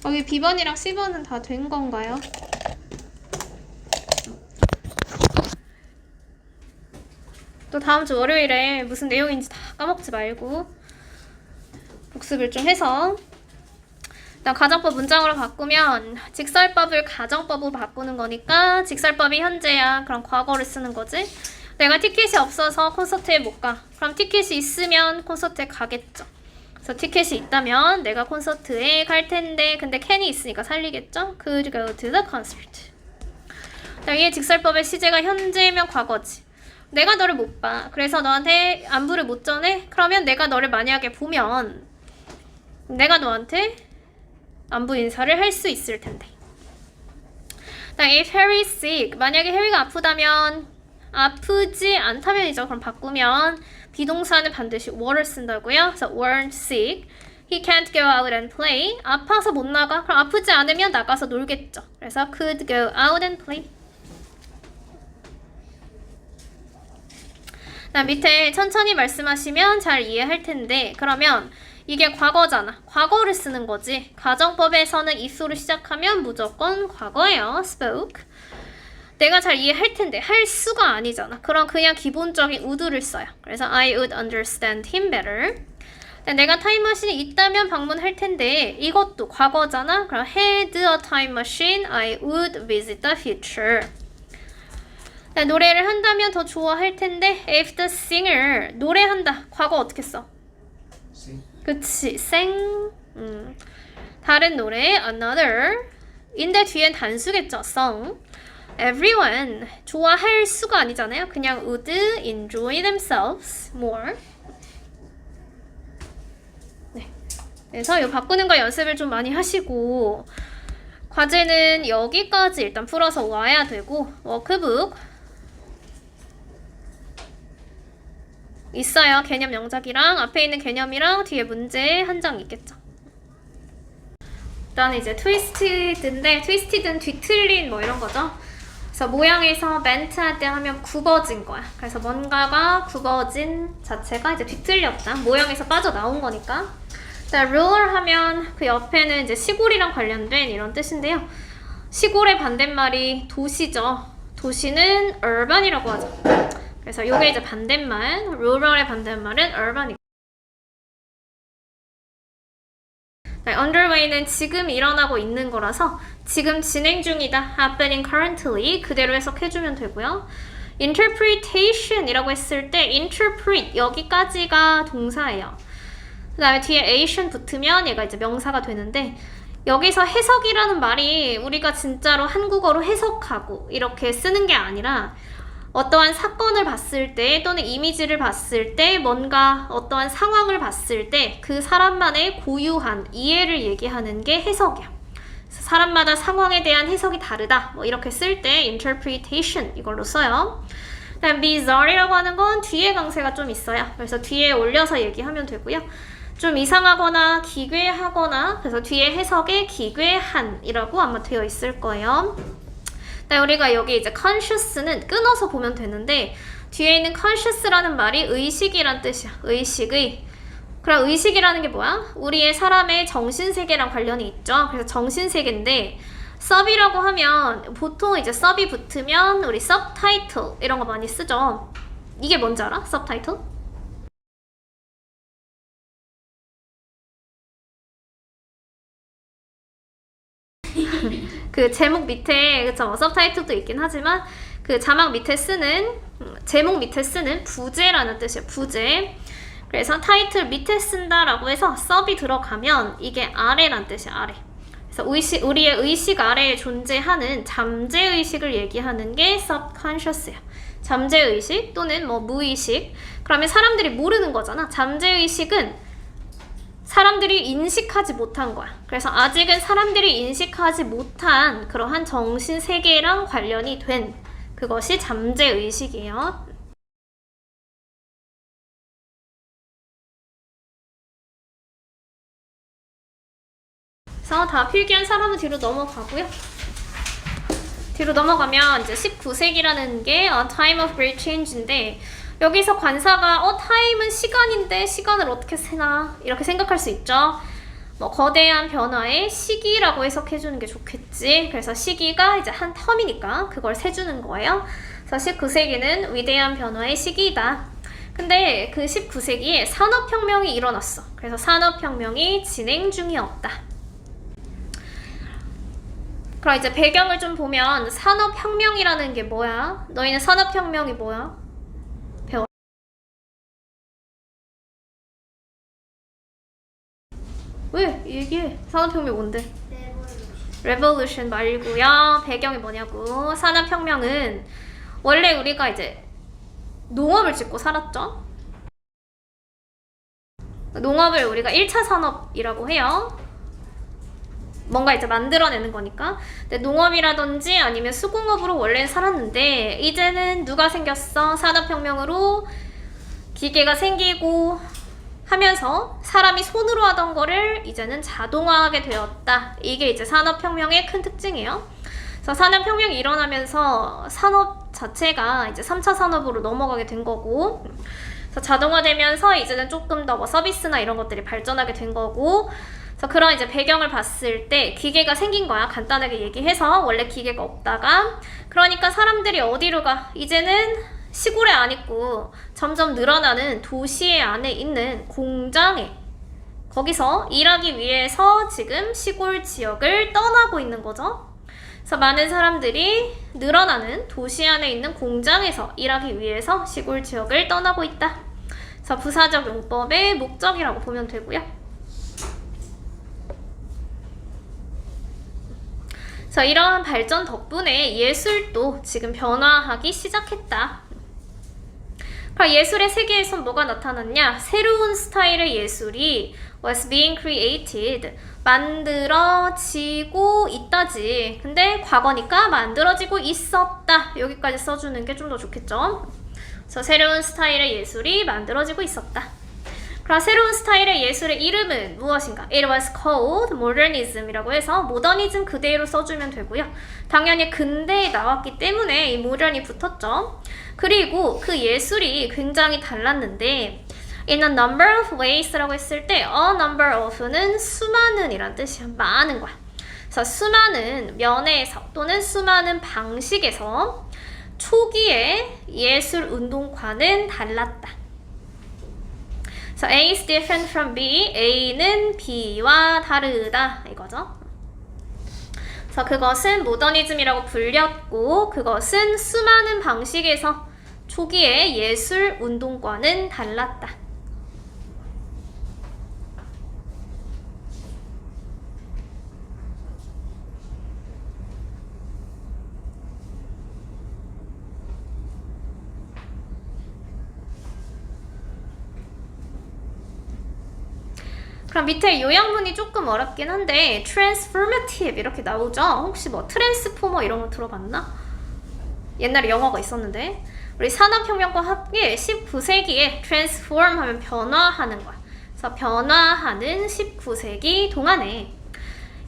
여기 B번이랑 C번은 다 된 건가요? 또 다음 주 월요일에 무슨 내용인지 다 까먹지 말고 복습을 좀 해서. 일단 가정법 문장으로 바꾸면 직설법을 가정법으로 바꾸는 거니까 직설법이 현재야. 그럼 과거를 쓰는 거지. 내가 티켓이 없어서 콘서트에 못 가. 그럼 티켓이 있으면 콘서트에 가겠죠. 그래서 티켓이 있다면 내가 콘서트에 갈 텐데 근데 can이 있으니까 살리겠죠. Could go to the concert. 이 직설법의 시제가 현재면 과거지. 내가 너를 못 봐. 그래서 너한테 안부를 못 전해? 그러면 내가 너를 만약에 보면 내가 너한테 안부 인사를 할 수 있을 텐데. if Harry is sick. 만약에 해리가 아프다면 아프지 않다면이죠. 그럼 바꾸면 비동사는 반드시 were를 쓴다고요. 그래서 weren't sick. He can't go out and play. 아파서 못 나가. 그럼 아프지 않으면 나가서 놀겠죠. 그래서 could go out and play. 밑에 천천히 말씀하시면 잘 이해할 텐데 그러면 이게 과거잖아. 과거를 쓰는 거지. 가정법에서는 if로 시작하면 무조건 과거예요. spoke. 내가 잘 이해할 텐데 할 수가 아니잖아. 그럼 그냥 기본적인 would를 써요. 그래서 I would understand him better. 내가 타임머신이 있다면 방문할 텐데 이것도 과거잖아. 그럼 had a time machine, I would visit the future. 노래를 한다면 더 좋아할 텐데 if the singer 노래한다. 과거 어떻게 써? sing. 그치, sang. 다른 노래 another. 인데 뒤엔 단수겠죠. song. everyone 좋아할 수가 아니잖아요. 그냥 would enjoy themselves more. 네. 그래서 이 바꾸는 거 연습을 좀 많이 하시고 과제는 여기까지 일단 풀어서 와야 되고 워크북 있어요. 개념 영작이랑 앞에 있는 개념이랑 뒤에 문제 한 장 있겠죠. 일단 이제 트위스티드인데 트위스티드는 뒤틀린 뭐 이런 거죠. 그래서 모양에서 멘트 할 때 하면 굽어진 거야. 그래서 뭔가가 굽어진 자체가 이제 뒤틀렸다. 모양에서 빠져나온 거니까. 자, rural 하면 그 옆에는 이제 시골이랑 관련된 이런 뜻인데요. 시골의 반대말이 도시죠. 도시는 urban이라고 하죠. 그래서 요게 이제 반대말, rural의 반대말은 urban이고. underway는 지금 일어나고 있는 거라서 지금 진행 중이다. happening currently 그대로 해석해주면 되고요. interpretation이라고 했을 때 interpret 여기까지가 동사예요. 그 다음에 뒤에 ation 붙으면 얘가 이제 명사가 되는데 여기서 해석이라는 말이 우리가 진짜로 한국어로 해석하고 이렇게 쓰는 게 아니라 어떠한 사건을 봤을 때 또는 이미지를 봤을 때 뭔가 어떠한 상황을 봤을 때 그 사람만의 고유한 이해를 얘기하는 게 해석이야. 그래서 사람마다 상황에 대한 해석이 다르다. 뭐 이렇게 쓸 때 interpretation 이걸로 써요. 그다음 bizarre이라고 하는 건 뒤에 강세가 좀 있어요. 그래서 뒤에 올려서 얘기하면 되고요. 좀 이상하거나 기괴하거나 그래서 뒤에 해석에 기괴한이라고 아마 되어 있을 거예요. 우리가 여기 이제 conscious는 끊어서 보면 되는데 뒤에 있는 conscious라는 말이 의식이란 뜻이야. 의식의. 그럼 의식이라는 게 뭐야? 우리의 사람의 정신세계랑 관련이 있죠. 그래서 정신세계인데 sub이라고 하면 보통 이제 sub이 붙으면 우리 subtitle 이런 거 많이 쓰죠. 이게 뭔지 알아? subtitle? 그 제목 밑에 그쵸 서브타이틀도 있긴 하지만 그 자막 밑에 쓰는 제목 밑에 쓰는 부제라는 뜻이에요. 부제. 그래서 타이틀 밑에 쓴다라고 해서 sub이 들어가면 이게 아래란 뜻이야. 아래. 그래서 우리의 의식 아래에 존재하는 잠재의식을 얘기하는 게 subconscious예요. 잠재의식 또는 뭐 무의식. 그러면 사람들이 모르는 거잖아. 잠재의식은 사람들이 인식하지 못한 거야. 그래서 아직은 사람들이 인식하지 못한 그러한 정신세계랑 관련이 된 그것이 잠재의식이에요. 그래서 다 필기한 사람은 뒤로 넘어가고요. 뒤로 넘어가면 이제 19세기라는 게 A Time of Great Change인데 여기서 관사가 time은 시간인데 시간을 어떻게 세나 이렇게 생각할 수 있죠. 뭐 거대한 변화의 시기라고 해석해주는 게 좋겠지. 그래서 시기가 이제 한 텀이니까 그걸 세주는 거예요. 그래서 19세기는 위대한 변화의 시기이다. 근데 그 19세기에 산업혁명이 일어났어. 그래서 산업혁명이 진행 중이었다. 그럼 이제 배경을 좀 보면 산업혁명이라는 게 뭐야? 너희는 산업혁명이 뭐야? 배워. 왜? 얘기해. 산업혁명 뭔데? 레볼루션 말고요. 배경이 뭐냐고. 산업혁명은 원래 우리가 이제 농업을 짓고 살았죠. 농업을 우리가 1차 산업이라고 해요. 뭔가 이제 만들어내는 거니까. 근데 농업이라든지 아니면 수공업으로 원래는 살았는데 이제는 누가 생겼어? 산업혁명으로 기계가 생기고 하면서 사람이 손으로 하던 거를 이제는 자동화하게 되었다. 이게 이제 산업혁명의 큰 특징이에요. 그래서 산업혁명이 일어나면서 산업 자체가 이제 3차 산업으로 넘어가게 된 거고, 그래서 자동화되면서 이제는 조금 더 뭐 서비스나 이런 것들이 발전하게 된 거고, 그래서 그런 이제 배경을 봤을 때 기계가 생긴 거야. 간단하게 얘기해서 원래 기계가 없다가, 그러니까 사람들이 어디로 가? 이제는 시골에 안 있고 점점 늘어나는 도시의 안에 있는 공장에, 거기서 일하기 위해서 지금 시골 지역을 떠나고 있는 거죠. 그래서 많은 사람들이 늘어나는 도시 안에 있는 공장에서 일하기 위해서 시골 지역을 떠나고 있다. 그래서 부사적 용법의 목적이라고 보면 되고요. 그래서 이러한 발전 덕분에 예술도 지금 변화하기 시작했다. 그럼 예술의 세계에선 뭐가 나타났냐? 새로운 스타일의 예술이 was being created, 만들어지고 있다지. 근데 과거니까 만들어지고 있었다. 여기까지 써주는 게 좀 더 좋겠죠? 그래서 새로운 스타일의 예술이 만들어지고 있었다. 그럼 새로운 스타일의 예술의 이름은 무엇인가? It was called modernism이라고 해서 모더니즘 그대로 써주면 되고요. 당연히 근대에 나왔기 때문에 이 modern이 붙었죠. 그리고 그 예술이 굉장히 달랐는데 in a number of ways라고 했을 때 a number of는 수많은 이란 뜻이야. 많은 거야. 그래서 수많은 면에서 또는 수많은 방식에서 초기의 예술 운동과는 달랐다. So A is different from B. A는 B와 다르다 이거죠. 그래서 그것은 모더니즘이라고 불렸고 그것은 수많은 방식에서 초기의 예술 운동과는 달랐다. 그럼 밑에 요약문이 조금 어렵긴 한데 transformative 이렇게 나오죠? 혹시 뭐 트랜스포머 이런 거 들어봤나? 옛날에 영어가 있었는데 우리 산업혁명과 함께 19세기에 transform 하면 변화하는 거야. 그래서 변화하는 19세기 동안에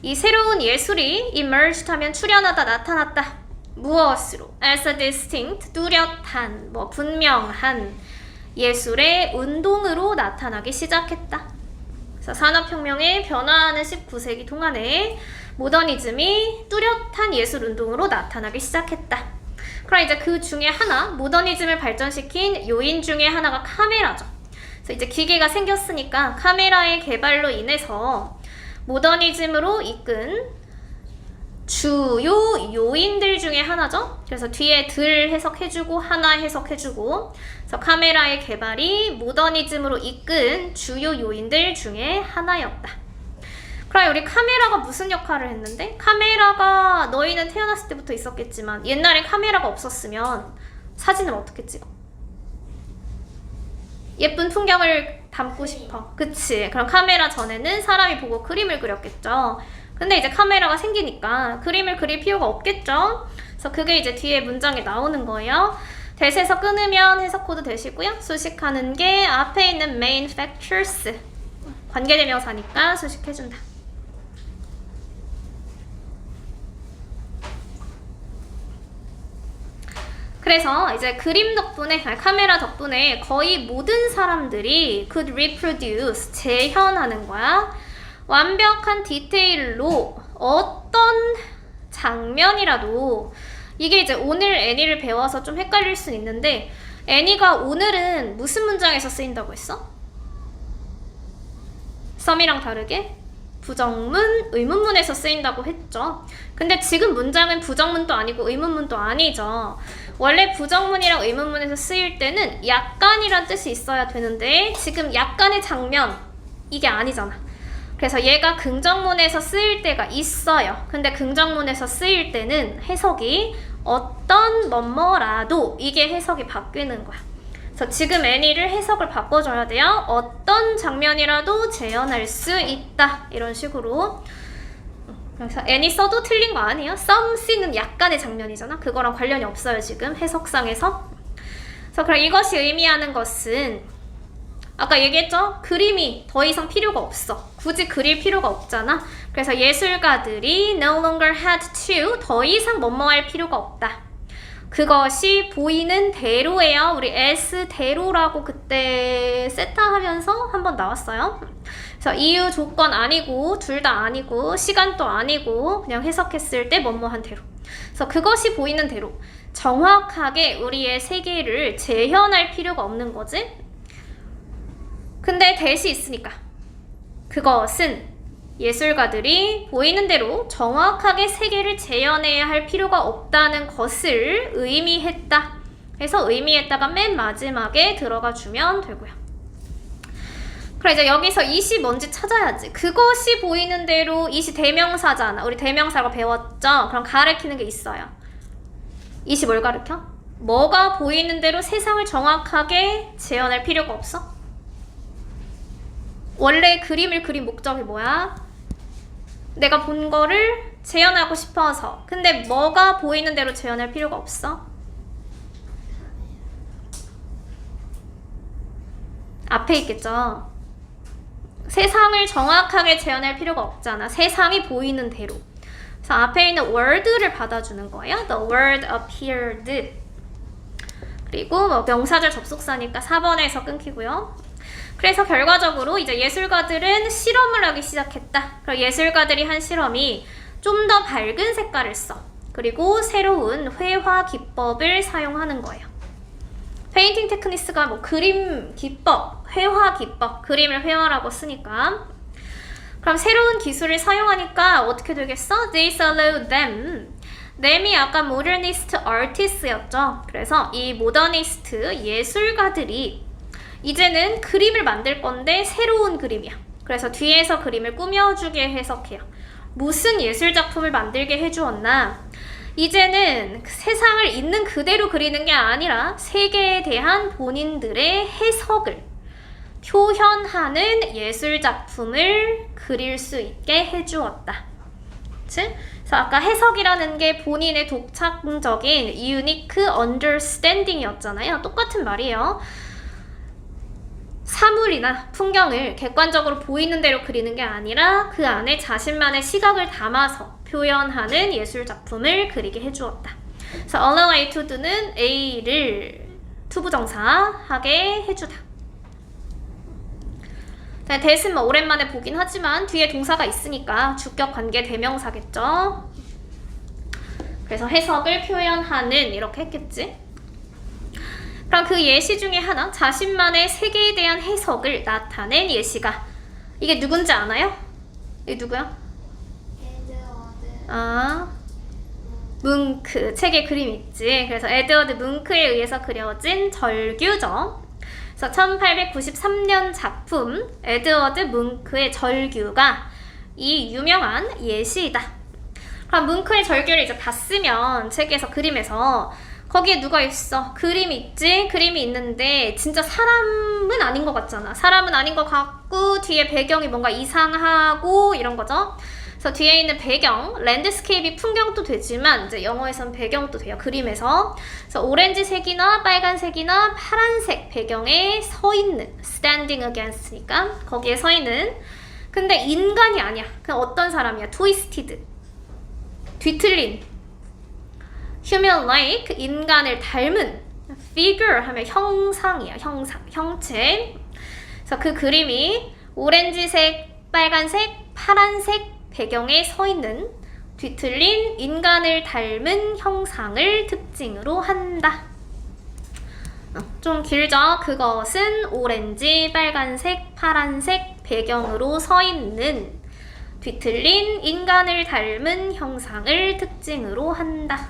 이 새로운 예술이 emerged 하면 출현하다 나타났다. 무엇으로? as a distinct, 뚜렷한, 뭐 분명한 예술의 운동으로 나타나기 시작했다. 그래서 산업혁명의 변화하는 19세기 동안에 모더니즘이 뚜렷한 예술운동으로 나타나기 시작했다. 그럼 이제 그 중에 하나, 모더니즘을 발전시킨 요인 중에 하나가 카메라죠. 그래서 이제 기계가 생겼으니까 카메라의 개발로 인해서 모더니즘으로 이끈 주요 요인들 중에 하나죠. 그래서 뒤에 들 해석해주고 하나 해석해주고, 그래서 카메라의 개발이 모더니즘으로 이끈 주요 요인들 중에 하나였다. 그럼 우리 카메라가 무슨 역할을 했는데? 카메라가 너희는 태어났을 때부터 있었겠지만 옛날에 카메라가 없었으면 사진을 어떻게 찍어? 예쁜 풍경을 담고 싶어. 그치? 그럼 카메라 전에는 사람이 보고 그림을 그렸겠죠. 근데 이제 카메라가 생기니까 그림을 그릴 필요가 없겠죠? 그래서 그게 이제 뒤에 문장에 나오는 거예요. 대세에서 끊으면 해석 코드 되시고요. 수식하는 게 앞에 있는 main factors. 관계대명사니까 수식해준다. 그래서 이제 그림 덕분에, 카메라 덕분에 거의 모든 사람들이 could reproduce, 재현하는 거야. 완벽한 디테일로 어떤 장면이라도 이게 이제 오늘 애니를 배워서 좀 헷갈릴 수 있는데 애니가 오늘은 무슨 문장에서 쓰인다고 했어? 썸이랑 다르게 부정문, 의문문에서 쓰인다고 했죠. 근데 지금 문장은 부정문도 아니고 의문문도 아니죠. 원래 부정문이랑 의문문에서 쓰일 때는 약간이란 뜻이 있어야 되는데 지금 약간의 장면 이게 아니잖아. 그래서 얘가 긍정문에서 쓰일 때가 있어요. 근데 긍정문에서 쓰일 때는 해석이 어떤 뭐뭐라도 이게 해석이 바뀌는 거야. 그래서 지금 애니를 해석을 바꿔줘야 돼요. 어떤 장면이라도 재현할 수 있다. 이런 식으로. 그래서 애니 써도 틀린 거 아니에요. Some scene은 약간의 장면이잖아. 그거랑 관련이 없어요. 지금 해석상에서. 그래서 그럼 이것이 의미하는 것은 아까 얘기했죠? 그림이 더 이상 필요가 없어. 굳이 그릴 필요가 없잖아. 그래서 예술가들이 no longer had to 더 이상 뭐뭐 할 필요가 없다. 그것이 보이는 대로예요. 우리 S대로라고 그때 세타하면서 한번 나왔어요. 그래서 이유, 조건 아니고 둘 다 아니고 시간도 아니고 그냥 해석했을 때 뭐뭐한 대로. 그래서 그것이 보이는 대로 정확하게 우리의 세계를 재현할 필요가 없는 거지. 근데 대시 있으니까 그것은 예술가들이 보이는 대로 정확하게 세계를 재현해야 할 필요가 없다는 것을 의미했다. 그래서 의미했다가 맨 마지막에 들어가 주면 되고요. 그래 이제 여기서 이시 뭔지 찾아야지. 그것이 보이는 대로 이시 대명사잖아. 우리 대명사라고 배웠죠? 그럼 가리키는 게 있어요. 이시 뭘 가르쳐? 뭐가 보이는 대로 세상을 정확하게 재현할 필요가 없어? 원래 그림을 그린 목적이 뭐야? 내가 본 거를 재현하고 싶어서. 근데 뭐가 보이는 대로 재현할 필요가 없어? 앞에 있겠죠. 세상을 정확하게 재현할 필요가 없잖아. 세상이 보이는 대로. 그래서 앞에 있는 word를 받아주는 거예요. The word appeared. 그리고 뭐 명사절 접속사니까 4번에서 끊기고요. 그래서 결과적으로 이제 예술가들은 실험을 하기 시작했다. 그럼 예술가들이 한 실험이 좀 더 밝은 색깔을 써. 그리고 새로운 회화 기법을 사용하는 거예요. 페인팅 테크니스가 뭐 그림 기법, 회화 기법, 그림을 회화라고 쓰니까. 그럼 새로운 기술을 사용하니까 어떻게 되겠어? This allowed them. them이 아까 modernist artist였죠. 그래서 이 모더니스트 예술가들이 이제는 그림을 만들 건데 새로운 그림이야. 그래서 뒤에서 그림을 꾸며주게 해석해요. 무슨 예술작품을 만들게 해주었나? 이제는 세상을 있는 그대로 그리는 게 아니라 세계에 대한 본인들의 해석을 표현하는 예술작품을 그릴 수 있게 해주었다. 그치? 그래서 아까 해석이라는 게 본인의 독창적인 unique understanding이었잖아요. 똑같은 말이에요. 사물이나 풍경을 객관적으로 보이는 대로 그리는 게 아니라 그 안에 자신만의 시각을 담아서 표현하는 예술작품을 그리게 해주었다. 그래서 allow A to do는 A를 투부정사하게 해주다. that은 뭐 오랜만에 보긴 하지만 뒤에 동사가 있으니까 주격 관계 대명사겠죠. 그래서 해석을 표현하는 이렇게 했겠지. 그럼 그 예시 중에 하나, 자신만의 세계에 대한 해석을 나타낸 예시가 이게 누군지 아나요? 이게 누구야? 뭉크. 책에 그림 있지. 그래서 에드워드 뭉크에 의해서 그려진 절규죠. 그래서 1893년 작품 에드워드 뭉크의 절규가 이 유명한 예시이다. 그럼 뭉크의 절규를 이제 봤으면 책에서 그림에서 거기에 누가 있어? 그림이 있지? 그림이 있는데 진짜 사람은 아닌 것 같잖아. 사람은 아닌 것 같고 뒤에 배경이 뭔가 이상하고 이런 거죠. 그래서 뒤에 있는 배경, 랜드스케이프 풍경도 되지만 이제 영어에선 배경도 돼요. 그림에서. 그래서 오렌지색이나 빨간색이나 파란색 배경에 서 있는 standing against니까 거기에 서 있는 근데 인간이 아니야. 그냥 어떤 사람이야. twisted. 뒤틀린 human-like, 인간을 닮은 figure 하면 형상이야. 형상, 형체. 그래서 그 그림이 오렌지색, 빨간색, 파란색 배경에 서 있는 뒤틀린 인간을 닮은 형상을 특징으로 한다. 좀 길죠? 그것은 오렌지, 빨간색, 파란색 배경으로 서 있는 뒤틀린 인간을 닮은 형상을 특징으로 한다.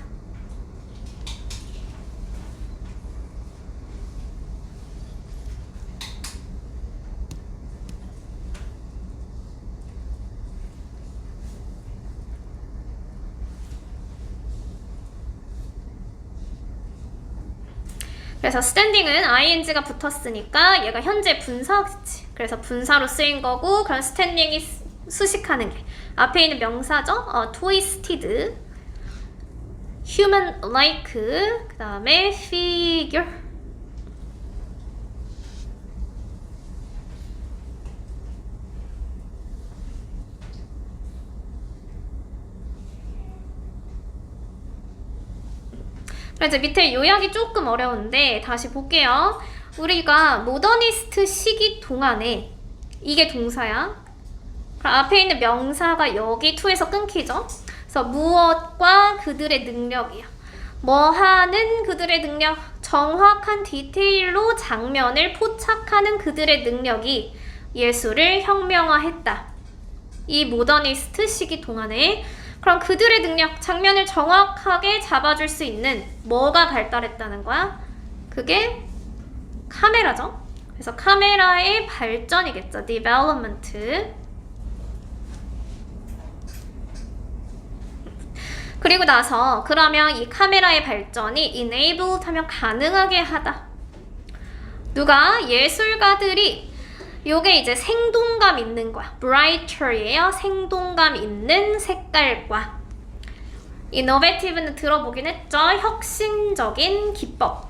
그래서 standing은 ing가 붙었으니까 얘가 현재 분사지. 그래서 분사로 쓰인 거고, 그럼 standing이 수식하는 게 앞에 있는 명사죠. twisted, human-like, 그 다음에 figure. 이제 밑에 요약이 조금 어려운데 다시 볼게요. 우리가 모더니스트 시기 동안에 이게 동사야. 그럼 앞에 있는 명사가 여기 to에서 끊기죠. 그래서 무엇과 그들의 능력이야. 뭐 하는 그들의 능력, 정확한 디테일로 장면을 포착하는 그들의 능력이 예술을 혁명화했다. 이 모더니스트 시기 동안에. 그럼 그들의 능력, 장면을 정확하게 잡아줄 수 있는 뭐가 발달했다는 거야? 그게 카메라죠. 그래서 카메라의 발전이겠죠. development. 그리고 나서 그러면 이 카메라의 발전이 enabled 하면 가능하게 하다. 누가? 예술가들이. 요게 이제 생동감 있는 거야. brighter예요. 생동감 있는 색깔과. innovative는 들어보긴 했죠. 혁신적인 기법을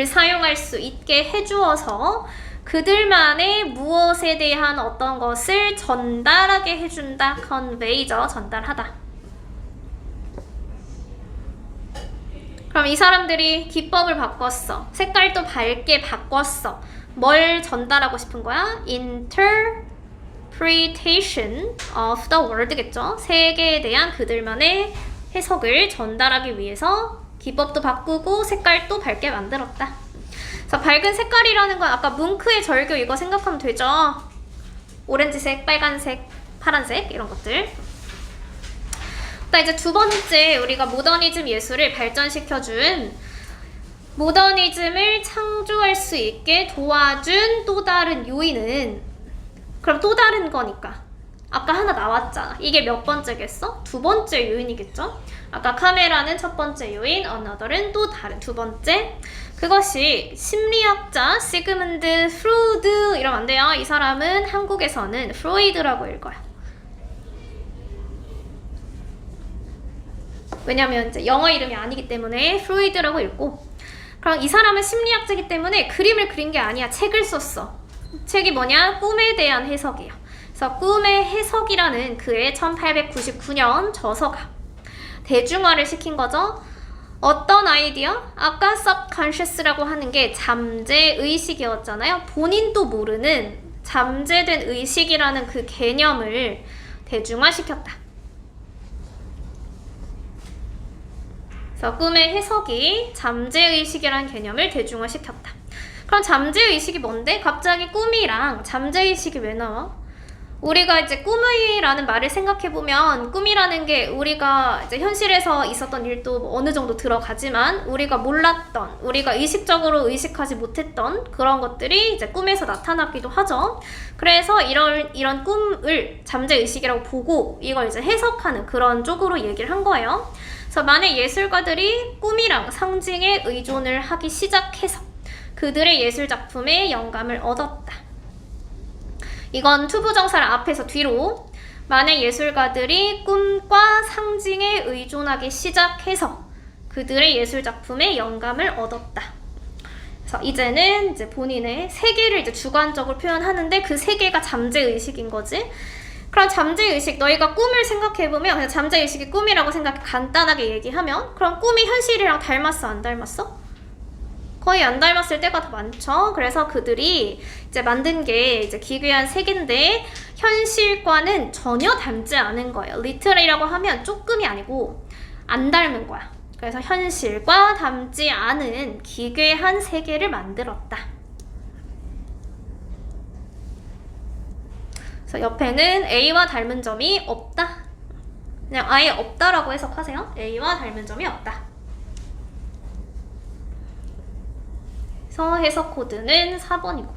사용할 수 있게 해주어서 그들만의 무엇에 대한 어떤 것을 전달하게 해준다. convey죠. 전달하다. 그럼 이 사람들이 기법을 바꿨어. 색깔도 밝게 바꿨어. 뭘 전달하고 싶은 거야? Interpretation of the world겠죠. 세계에 대한 그들만의 해석을 전달하기 위해서 기법도 바꾸고 색깔도 밝게 만들었다. 그래서 밝은 색깔이라는 건 아까 뭉크의 절규 이거 생각하면 되죠. 오렌지색, 빨간색, 파란색 이런 것들. 이제 두 번째 우리가 모더니즘 예술을 발전시켜준 모더니즘을 창조할 수 있게 도와준 또 다른 요인은 그럼 또 다른 거니까 아까 하나 나왔잖아. 이게 몇 번째겠어? 두 번째 요인이겠죠? 아까 카메라는 첫 번째 요인, another은 또 다른 두 번째. 그것이 심리학자 시그문드 프로이드 이러면 안 돼요. 이 사람은 한국에서는 프로이드라고 읽어요. 왜냐면 이제 영어 이름이 아니기 때문에 프로이드라고 읽고, 그럼 이 사람은 심리학자이기 때문에 그림을 그린 게 아니야. 책을 썼어. 책이 뭐냐? 꿈에 대한 해석이에요. 그래서 꿈의 해석이라는 그의 1899년 저서가 대중화를 시킨 거죠. 어떤 아이디어? 아까 subconscious라고 하는 게 잠재의식이었잖아요. 본인도 모르는 잠재된 의식이라는 그 개념을 대중화시켰다. 그래서 꿈의 해석이 잠재의식이라는 개념을 대중화시켰다. 그럼 잠재의식이 뭔데? 갑자기 꿈이랑 잠재의식이 왜 나와? 우리가 이제 꿈이라는 말을 생각해보면 꿈이라는 게 우리가 이제 현실에서 있었던 일도 어느 정도 들어가지만 우리가 몰랐던, 우리가 의식적으로 의식하지 못했던 그런 것들이 이제 꿈에서 나타나기도 하죠. 그래서 이런 꿈을 잠재의식이라고 보고 이걸 이제 해석하는 그런 쪽으로 얘기를 한 거예요. 그래서 만약 예술가들이 꿈이랑 상징에 의존을 하기 시작해서 그들의 예술 작품에 영감을 얻었다. 이건 투부정사를 앞에서 뒤로 만약 예술가들이 꿈과 상징에 의존하기 시작해서 그들의 예술 작품에 영감을 얻었다. 그래서 이제는 이제 본인의 세계를 이제 주관적으로 표현하는데 그 세계가 잠재의식인 거지. 그럼 잠재의식, 너희가 꿈을 생각해보면 그냥 잠재의식이 꿈이라고 생각해 간단하게 얘기하면 그럼 꿈이 현실이랑 닮았어 안 닮았어? 거의 안 닮았을 때가 더 많죠. 그래서 그들이 이제 만든 게 이제 기괴한 세계인데 현실과는 전혀 닮지 않은 거예요. 리틀이라고 하면 조금이 아니고 안 닮은 거야. 그래서 현실과 닮지 않은 기괴한 세계를 만들었다. 그래서 옆에는 A와 닮은 점이 없다. 그냥 아예 없다라고 해석하세요. A와 닮은 점이 없다. 그래서 해석 코드는 4번이고.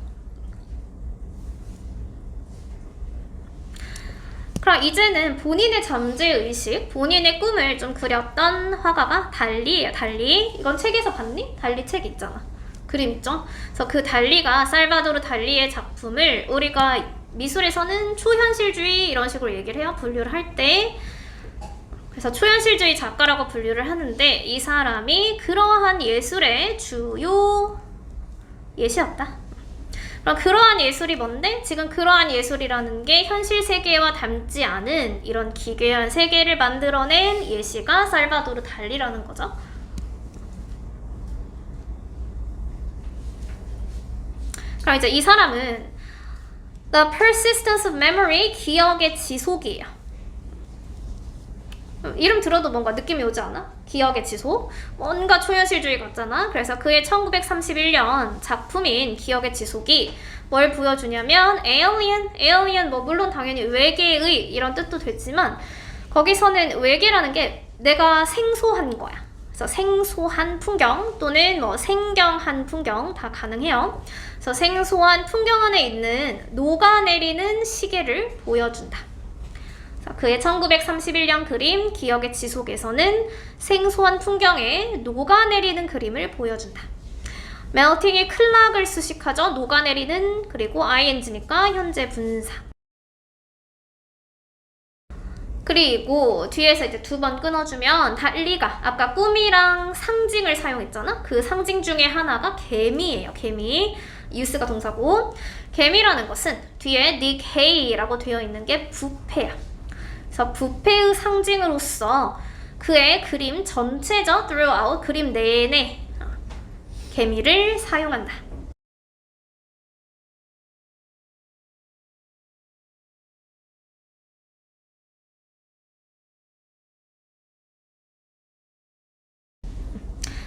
그럼 이제는 본인의 잠재의식, 본인의 꿈을 좀 그렸던 화가가 달리예요. 달리. 이건 책에서 봤니? 달리 책 있잖아. 그림 있죠? 그래서 그 달리가 살바도르 달리의 작품을 우리가 미술에서는 초현실주의 이런 식으로 얘기를 해요. 분류를 할 때. 그래서 초현실주의 작가라고 분류를 하는데 이 사람이 그러한 예술의 주요 예시였다. 그럼 그러한 예술이 뭔데? 지금 그러한 예술이라는 게 현실 세계와 닮지 않은 이런 기괴한 세계를 만들어낸 예시가 살바도르 달리라는 거죠. 그럼 이제 이 사람은 The persistence of memory, 기억의 지속이에요. 이름 들어도 뭔가 느낌이 오지 않아? 기억의 지속? 뭔가 초현실주의 같잖아? 그래서 그의 1931년 작품인 기억의 지속이 뭘 보여주냐면 alien 뭐 물론 당연히 외계의 이런 뜻도 되지만 거기서는 외계라는 게 내가 생소한 거야. 그래서 생소한 풍경 또는 뭐 생경한 풍경 다 가능해요. 그래서 생소한 풍경 안에 있는 녹아내리는 시계를 보여준다. 그의 1931년 그림 기억의 지속에서는 생소한 풍경에 녹아내리는 그림을 보여준다. melting이 클락을 수식하죠. 녹아내리는 그리고 ing니까 현재 분사. 그리고 뒤에서 이제 2번 끊어주면 달리가 아까 꿈이랑 상징을 사용했잖아. 그 상징 중에 하나가 개미예요. 개미. use가 동사고 개미라는 것은 뒤에 decay라고 되어 있는 게 부패야. 그래서 부패의 상징으로서 그의 그림 전체죠. throughout 그림 내내 개미를 사용한다.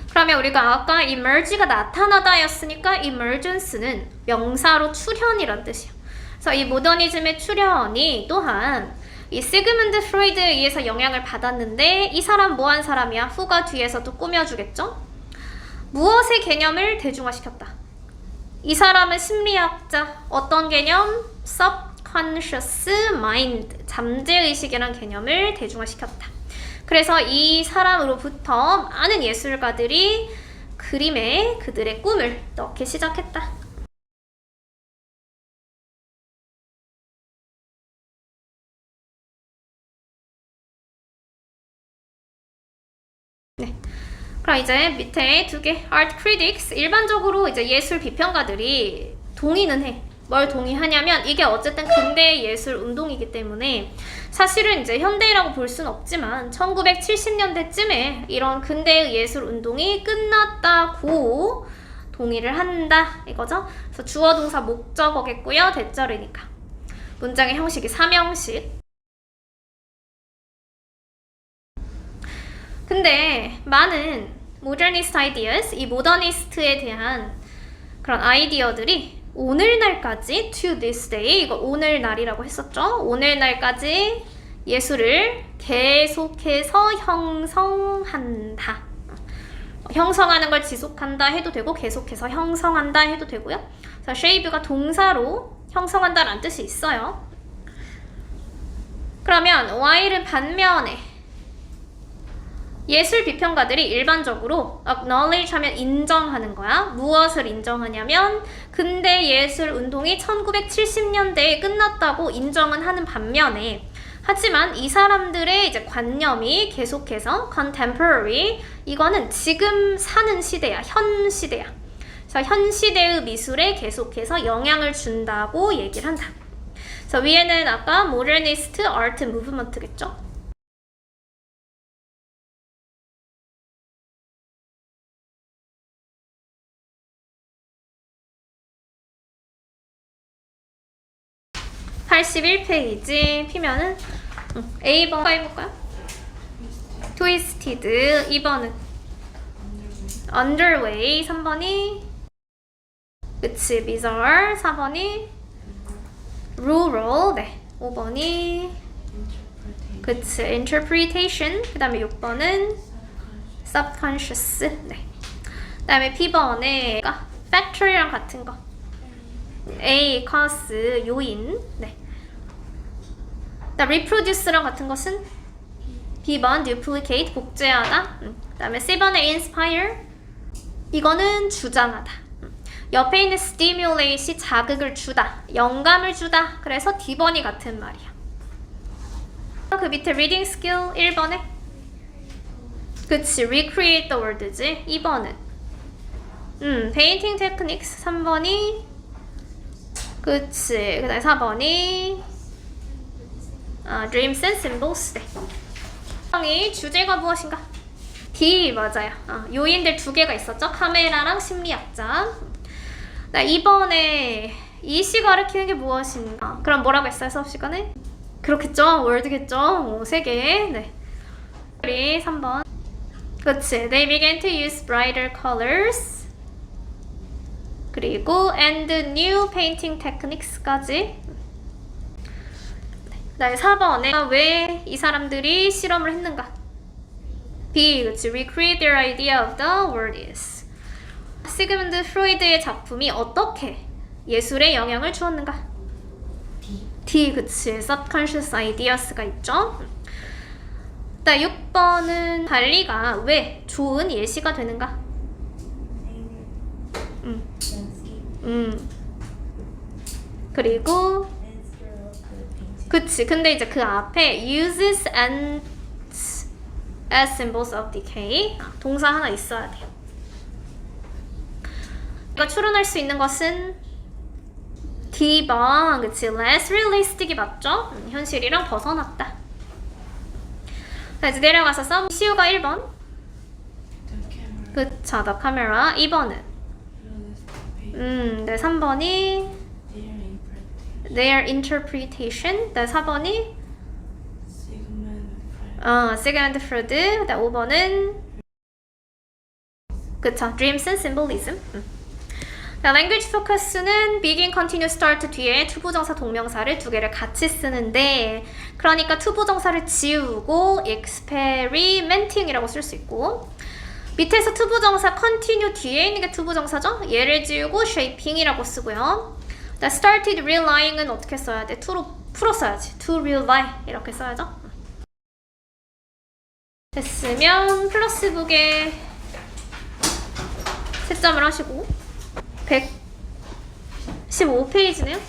그러면 우리가 아까 emerge가 나타나다 였으니까 emergence는 명사로 출현이란 뜻이야. 그래서 이 모더니즘의 출현이 또한 이 시그문드 프로이드에 의해서 영향을 받았는데 이 사람 뭐한 사람이야? 후가 뒤에서 또 꾸며주겠죠? 무엇의 개념을 대중화시켰다? 이 사람은 심리학자. 어떤 개념? subconscious mind, 잠재의식이라는 개념을 대중화시켰다. 그래서 이 사람으로부터 많은 예술가들이 그림에 그들의 꿈을 넣기 시작했다. 네. 그럼 이제 밑에 2개 art critics, 일반적으로 이제 예술 비평가들이 동의는 해. 뭘 동의하냐면 이게 어쨌든 근대 예술 운동이기 때문에 사실은 이제 현대라고 볼 수는 없지만 1970년대쯤에 이런 근대의 예술 운동이 끝났다고 동의를 한다 이거죠. 그래서 주어 동사 목적어겠고요. 대절이니까. 문장의 형식이 3형식. 근데 많은 모더니스트 아이디어스, 이 모더니스트에 대한 그런 아이디어들이 오늘날까지 to this day, 이거 오늘날이라고 했었죠. 오늘날까지 예술을 계속해서 형성한다. 형성하는 걸 지속한다 해도 되고 계속해서 형성한다 해도 되고요. 그래서 shape가 동사로 형성한다라는 뜻이 있어요. 그러면 while은 반면에 예술 비평가들이 일반적으로 acknowledge 하면 인정하는 거야. 무엇을 인정하냐면 근대 예술 운동이 1970년대에 끝났다고 인정은 하는 반면에 하지만 이 사람들의 이제 관념이 계속해서 contemporary, 이거는 지금 사는 시대야. 현 시대야. 그래서 현 시대의 미술에 계속해서 영향을 준다고 얘기를 한다. 그래서 위에는 아까 modernist art movement겠죠. 81페이지 피면은 A번 해볼까요? twisted 2번은 underway 3번이 그치 bizarre 4번이 rural 네 5번이 그치 interpretation 그 다음에 6번은 subconscious 네 그 다음에 B번에 factor이랑 같은 거 A cause 요인 네 reproduce랑 같은 것은 B번 duplicate 복제하다 그 다음에 C번에 inspire 이거는 주장하다 옆에 있는 stimulate이 자극을 주다 영감을 주다 그래서 D번이 같은 말이야 그 밑에 reading skill 1번에 그치 recreate the world지 2번은 painting techniques 3번이 그치 그 다음에 4번이 dreams and symbols 네. 주제가 무엇인가? D 맞아요 요인들 두 개가 있었죠 카메라랑 심리학자 2번에 이시 가르치는 게 무엇인가 그럼 뭐라고 했어요 수업시간에? 그렇겠죠 월드겠죠 3개 네. 3번 그치 They began to use brighter colors 그리고 and new painting techniques까지 그 다음에 4번에 왜 이 사람들이 실험을 했는가 B 그치 recreate their idea of the world is 시그문드 프로이드의 작품이 어떻게 예술에 영향을 주었는가 D 그치 subconscious ideas가 있죠 6번은 발리가 왜 좋은 예시가 되는가 그리고 그치 근데 이제 그 앞에 uses and as symbols of decay 동사 하나 있어야 돼요 이거 추론할 수 있는 것은 D번 그치 less realistic이 맞죠? 현실이랑 벗어났다 자 이제 내려가서 썸 시우가 1번 그쵸 the camera 2번은 네 3번이 their interpretation 네 4번이 Sigmund Freud 그 다음 5번은 그쵸 dreams and symbolism 자, language focus는 begin, continue, start 뒤에 투부정사 동명사를 두 개를 같이 쓰는데 그러니까 투부정사를 지우고 experimenting이라고 쓸 수 있고 밑에서 투부정사 continue 뒤에 있는 게 투부정사죠? 얘를 지우고 shaping이라고 쓰고요 자, started relying은 어떻게 써야 돼? to로 풀어 써야지 to rely 이렇게 써야죠 됐으면 플러스북에 채점을 하시고 115페이지네요